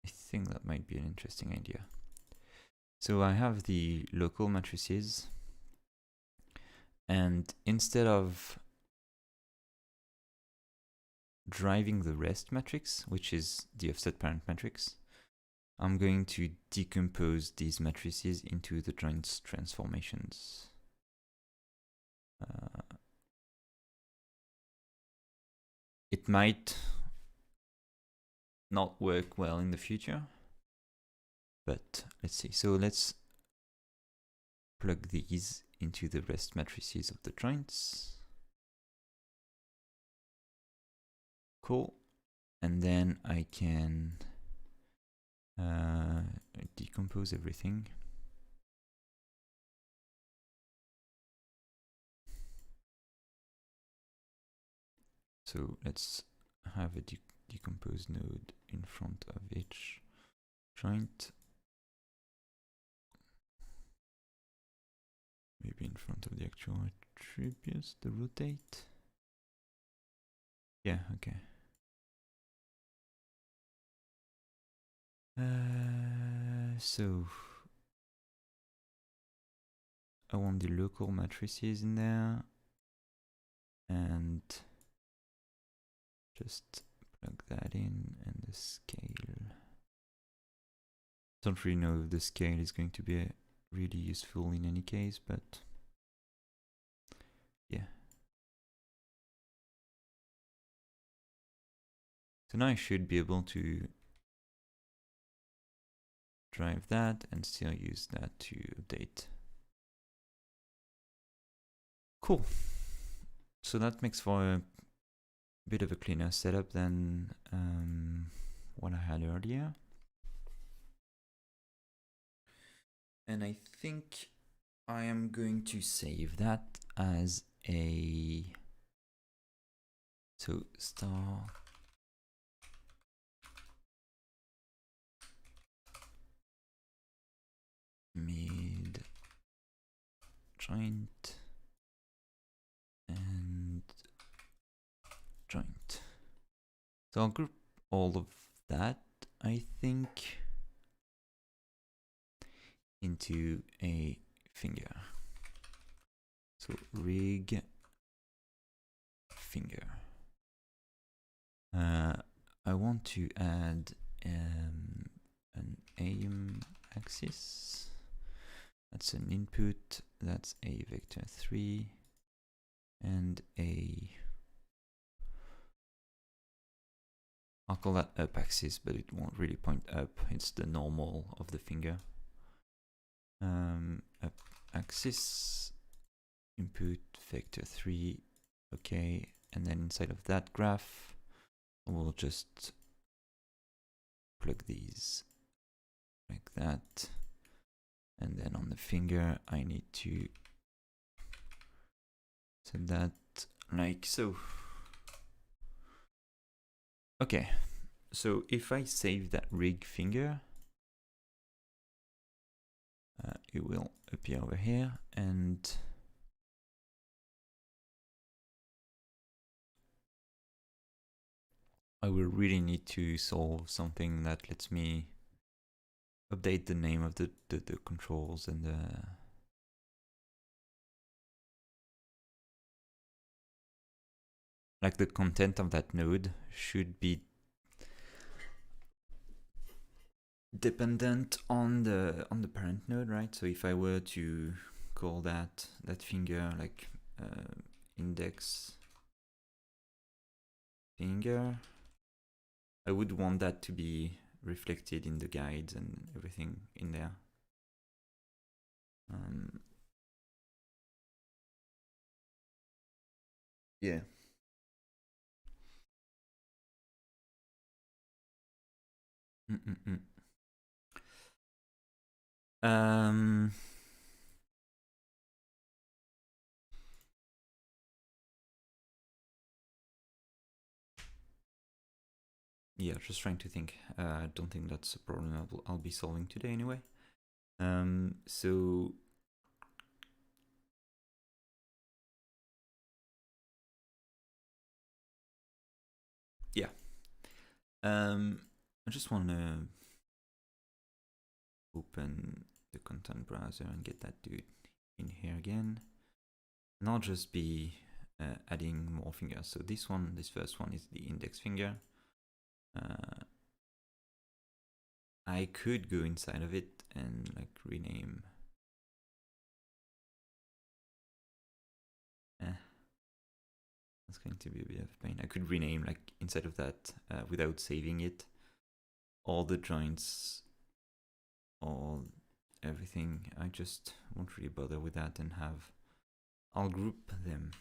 think that might be an interesting idea. So I have the local matrices, and instead of driving the rest matrix, which is the offset parent matrix, I'm going to decompose these matrices into the joints transformations. It might not work well in the future, but let's see. So let's plug these into the rest matrices of the joints. Cool. And then I can decompose everything. So let's have a decomposed node in front of each joint. Maybe in front of the actual attributes, the rotate. Yeah, okay. So I want the local matrices in there, and just plug that in, and the scale. Don't really know if the scale is going to be really useful in any case, but yeah. So now I should be able to drive that and still use that to update. Cool. So that makes for a bit of a cleaner setup than what I had earlier. And I think I am going to save that as a star mid joint and joint. So I'll group all of that, I think, into a finger. So rig finger. I want to add an aim axis. That's an input. That's a vector 3 and I'll call that up axis, but it won't really point up. It's the normal of the finger. Up axis, input vector 3, okay, and then inside of that graph, we'll just plug these like that, and then on the finger, I need to set that like so. Okay, so if I save that rig finger, it will appear over here, and I will really need to solve something that lets me update the name of the controls and the like the content of that node should be dependent on the parent node, right? So if I were to call that finger like index finger, I would want that to be reflected in the guides and everything in there. Yeah. Mm-mm-mm. Um. Yeah, just trying to think. I don't think that's a problem I'll be solving today anyway. So yeah. I just want to open the content browser and get that dude in here again. And I'll just be adding more fingers. So this first one is the index finger. I could go inside of it and like rename. That's going to be a bit of a pain. I could rename like inside of that without saving it, all the joints, all everything. I just won't really bother with that and have. I'll group them.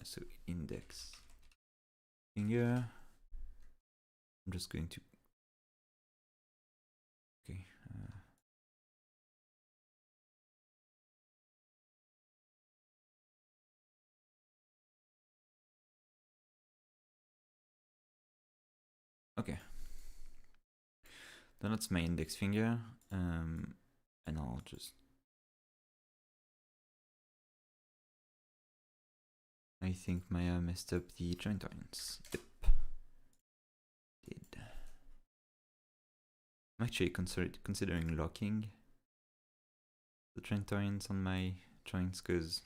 So index finger. I'm just going to. Okay. Okay. Then that's my index finger, and I'll just. I think Maya messed up the joint joints. Yep. Did. I'm actually considering locking the joint joints on my joints because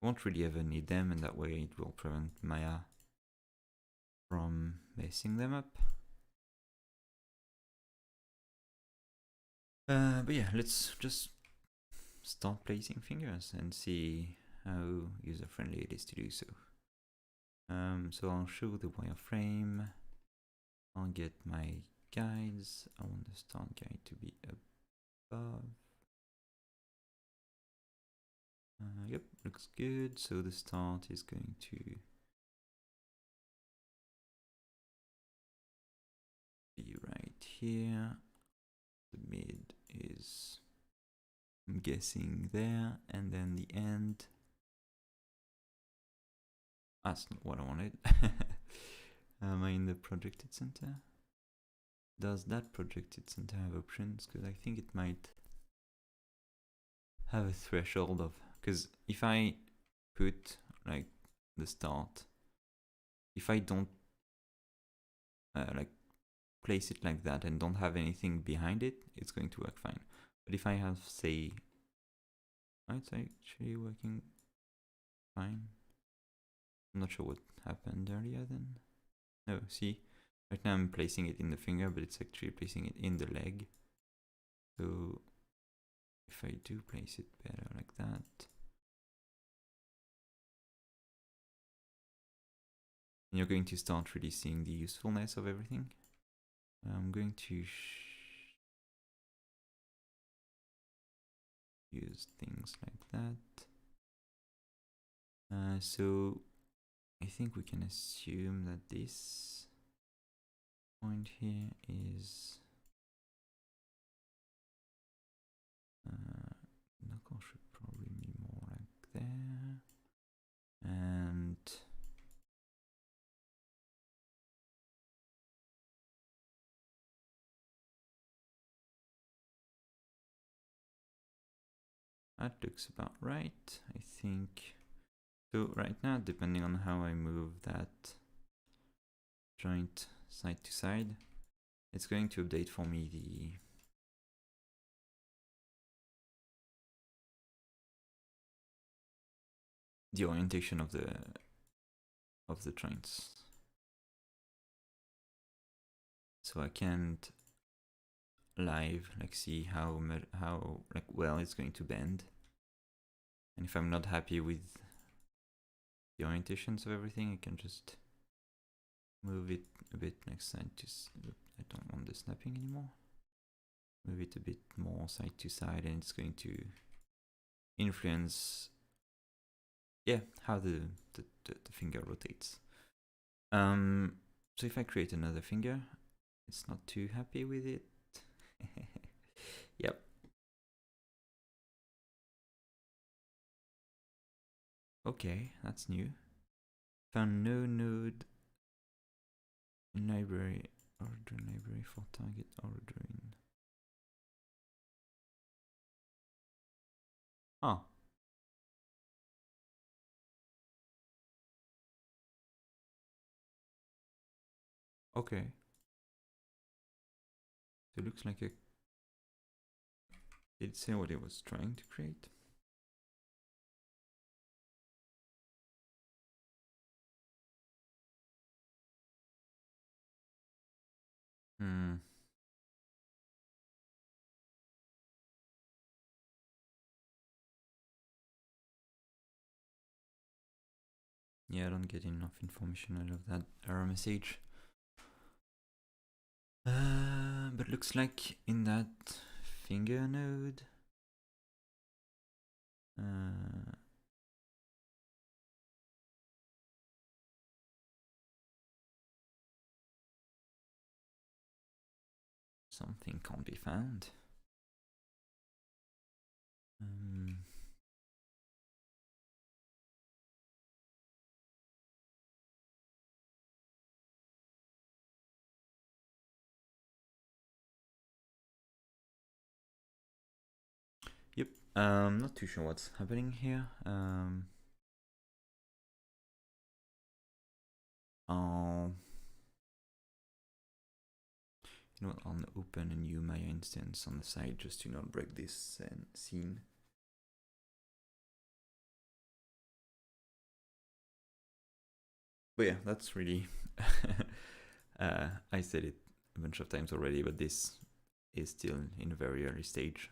I won't really ever need them, and that way it will prevent Maya from messing them up. But yeah, let's just start placing fingers and see how user-friendly it is to do so. So I'll show the wireframe. I'll get my guides. I want the start guide to be above. Yep, looks good. So the start is going to be right here. The mid is, I'm guessing, there, and then the end. That's not what I wanted. Am I in the projected center? Does that projected center have options? Because I think it might have a threshold of, because if I put like the start, if I don't like place it like that and don't have anything behind it, it's going to work fine. But if I have, say, it's actually working fine. I'm not sure what happened earlier then. No, see, right now I'm placing it in the finger, but it's actually placing it in the leg. So if I do place it better like that, you're going to start really seeing the usefulness of everything. I'm going to use things like that. So I think we can assume that this point here is knuckle should probably be more like there, and that looks about right, I think. So right now, depending on how I move that joint side to side, it's going to update for me the orientation of the joints. So I can't live like see how like well it's going to bend, and if I'm not happy with the orientations of everything, I can just move it a bit next side to. I don't want the snapping anymore. Move it a bit more side to side, and it's going to influence yeah, how the finger rotates. So if I create another finger, it's not too happy with it. Yep. Okay, that's new. Found no node in library. Orodruin library for target Orodruin. Ah. Okay. So it looks like a... Did it say what it was trying to create? Hmm. Yeah, I don't get enough information out of that error message. But looks like in that finger node, something can't be found. Yep. Not too sure what's happening here. You know what, I'll open a new Maya instance on the side just to not break this scene. But yeah, that's really... I said it a bunch of times already, but this is still in a very early stage.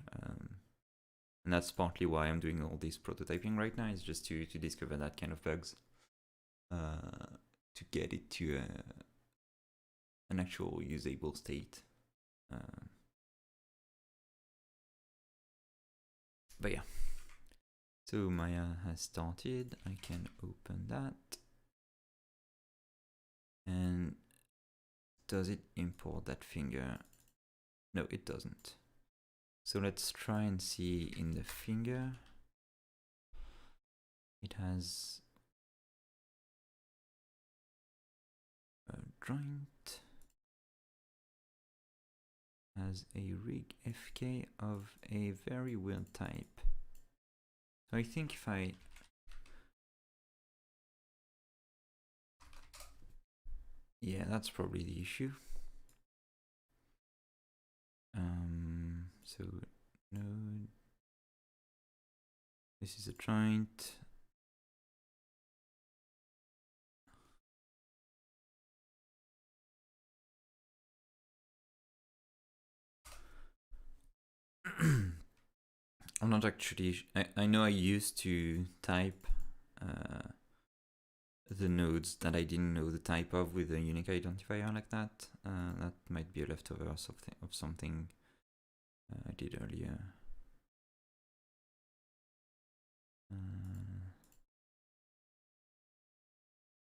And that's partly why I'm doing all this prototyping right now, is just to discover that kind of bugs. To get it to an actual usable state. But yeah. So Maya has started. I can open that. And does it import that finger? No, it doesn't. So let's try and see in the finger. It has a joint, has a rig FK of a very weird type. So I think if I... Yeah, that's probably the issue. So node, this is a joint. I'm not actually... I know I used to type the nodes that I didn't know the type of with a unique identifier like that. That might be a leftover of something I did earlier.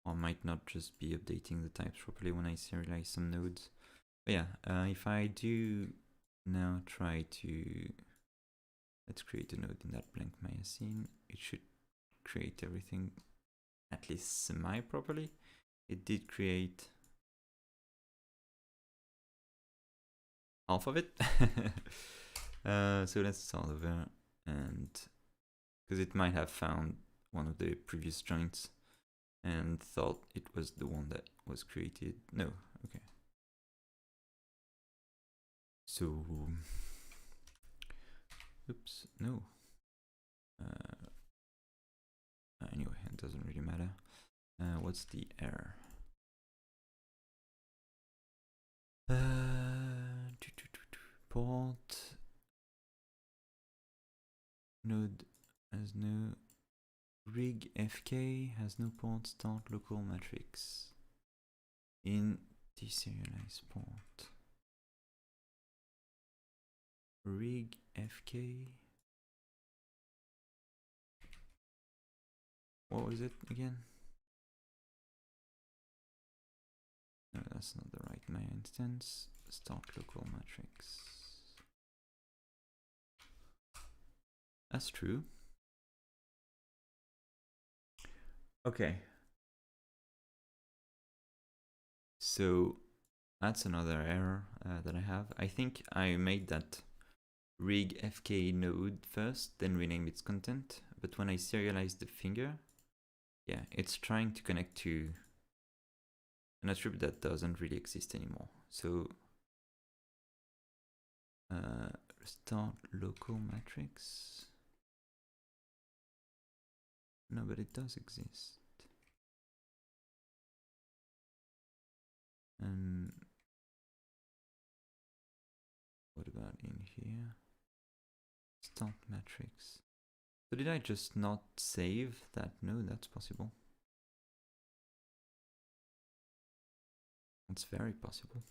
Or might not just be updating the types properly when I serialize some nodes. But yeah, if I do now try to... Let's create a node in that blank Maya scene. It should create everything at least semi-properly. It did create half of it. So let's start over, and because it might have found one of the previous joints and thought it was the one that was created. No, okay. So, oops, no. Anyway, it doesn't really matter. What's the error? Port node has no rig FK, has no port start local matrix in deserialized port. Rig FK. what was it again? No, that's not the right Maya instance. Start local matrix. That's true. Okay. So that's another error that I have. I think I made that rig fk node first, then rename its content. But when I serialize the finger, yeah, it's trying to connect to an attribute that doesn't really exist anymore. So start local matrix. No, but it does exist. And what about in here? Start matrix. So did I just not save that? No, that's possible. It's very possible.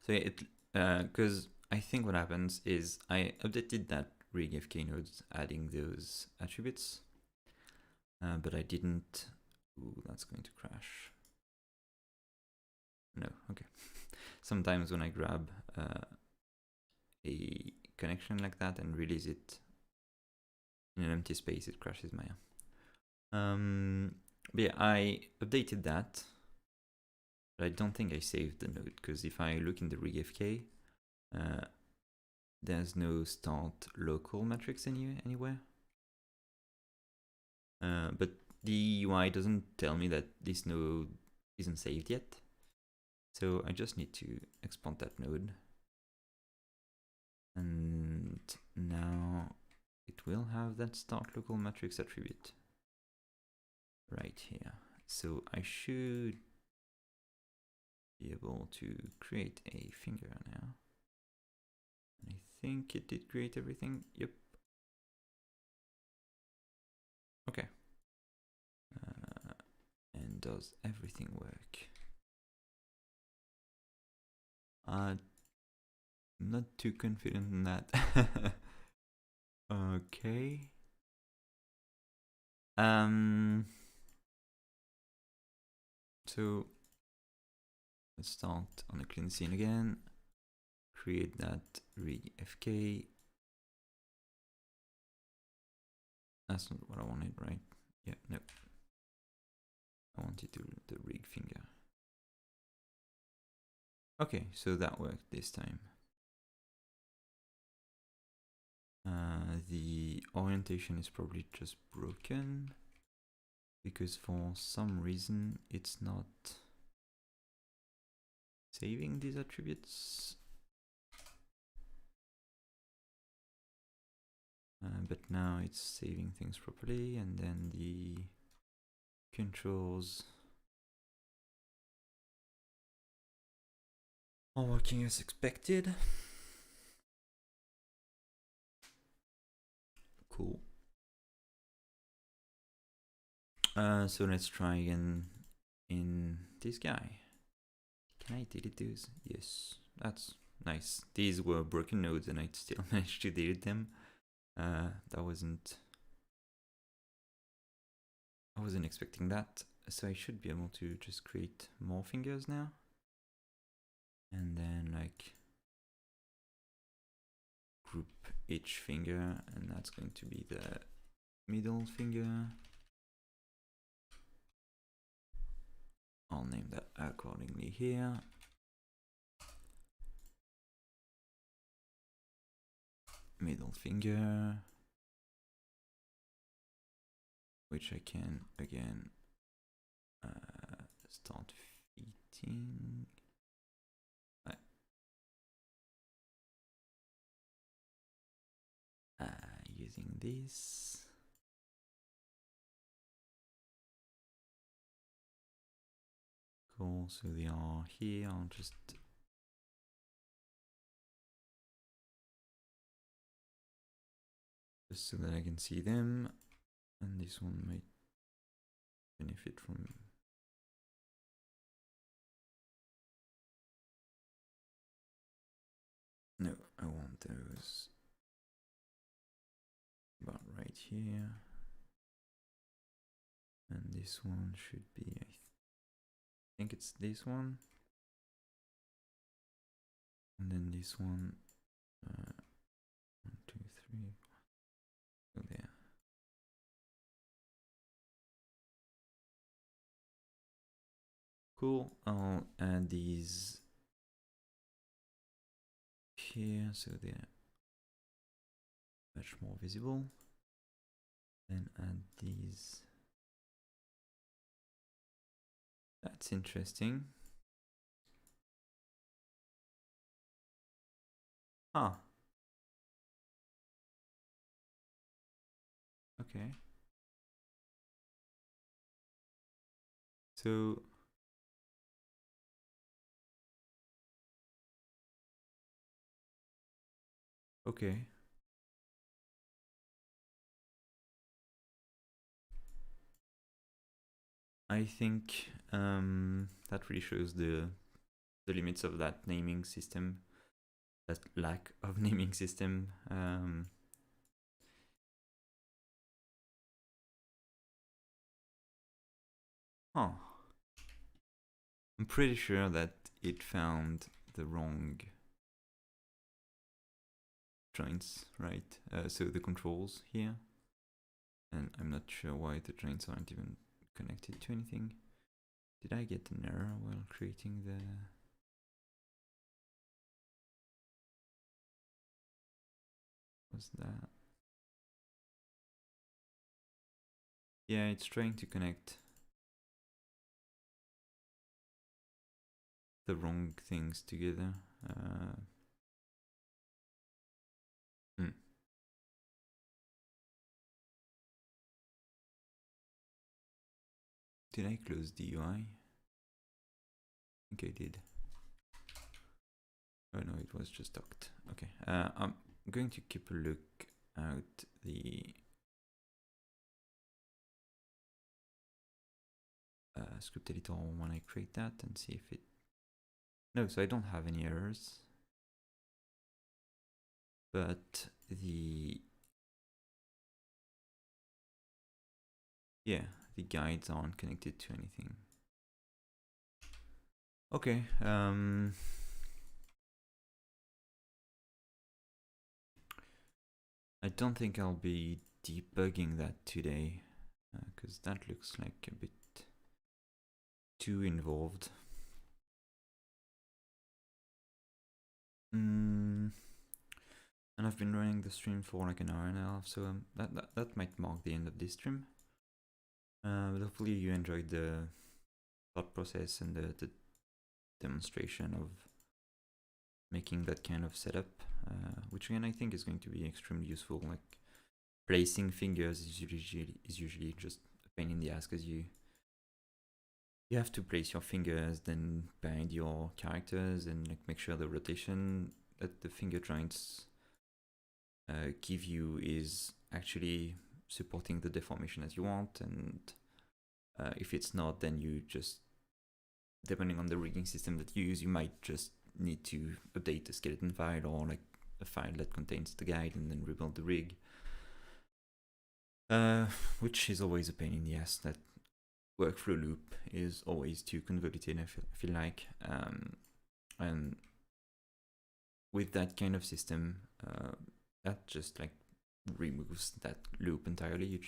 So it, because I think what happens is I updated that rig fk nodes adding those attributes, but I didn't. Ooh, that's going to crash. No, okay. Sometimes when I grab a connection like that and release it in an empty space, it crashes Maya. But yeah, I updated that, but I don't think I saved the node, because if I look in the rigfk, there's no start local matrix anywhere. But the UI doesn't tell me that this node isn't saved yet. So I just need to export that node. And now it will have that start local matrix attribute right here. So I should be able to create a finger now. And I think it did create everything. Yep. Okay. And does everything work? I'm not too confident in that. Okay. So let's start on a clean scene again. Create that rig fk. That's not what I wanted, right? Yeah, no. I wanted the rig finger. Okay, so that worked this time. The orientation is probably just broken, because for some reason it's not saving these attributes. But now it's saving things properly, and then the controls are working as expected. Cool. So let's try again in this guy. Can I delete those? Yes, that's nice. These were broken nodes and I still managed to delete them. I wasn't expecting that. So I should be able to just create more fingers now. And then like group each finger, and that's going to be the middle finger. I'll name that accordingly here. Middle finger, which I can again start fitting. Using this. Cool, so they are here. I'll just so that I can see them, and this one might benefit from. No, I want those. right here. And this one should be, I think it's this one. And then this one, 1, 2, 3, go there. Cool, I'll add these here so they're much more visible. Then add these. That's interesting. Huh. Okay. So okay. I think that really shows the limits of that naming system, that lack of naming system. Huh. I'm pretty sure that it found the wrong joints, right? So the controls here, and I'm not sure why the joints aren't even connected to anything. Did I get an error while creating the... What's that? Yeah, it's trying to connect the wrong things together. Did I close the UI? I think I did. Oh no, it was just docked. Okay, I'm going to keep a look at the script editor when I create that and see if it... No, so I don't have any errors. But the... Yeah, the guides aren't connected to anything. Okay, I don't think I'll be debugging that today, because that looks like a bit too involved. And I've been running the stream for like an hour and a half, so that might mark the end of this stream. But hopefully you enjoyed the thought process and the demonstration of making that kind of setup, which again I think is going to be extremely useful. Like placing fingers is usually just a pain in the ass, because you have to place your fingers, then bind your characters, and like make sure the rotation that the finger joints give you is actually supporting the deformation as you want. And if it's not, then you just, depending on the rigging system that you use, you might just need to update the skeleton file, or like a file that contains the guide, and then rebuild the rig, which is always a pain in the ass. That workflow loop is always too convoluted, I feel like. And with that kind of system, that just like removes that loop entirely. You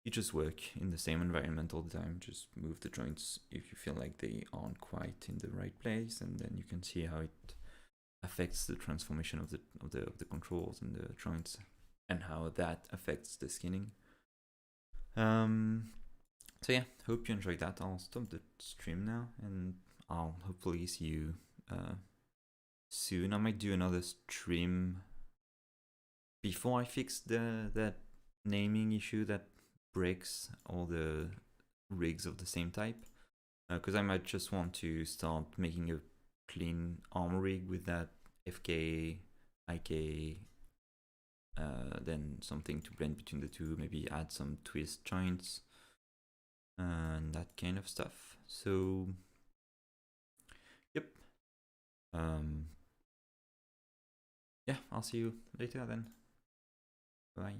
just work in the same environment all the time. Just move the joints if you feel like they aren't quite in the right place, and then you can see how it affects the transformation of the controls and the joints, and how that affects the skinning. So yeah, hope you enjoyed that. I'll stop the stream now, and I'll hopefully see you soon. I might do another stream before I fix that naming issue that breaks all the rigs of the same type, because I might just want to start making a clean armor rig with that FK, IK, then something to blend between the two, maybe add some twist joints and that kind of stuff. So yep, yeah, I'll see you later then. Bye.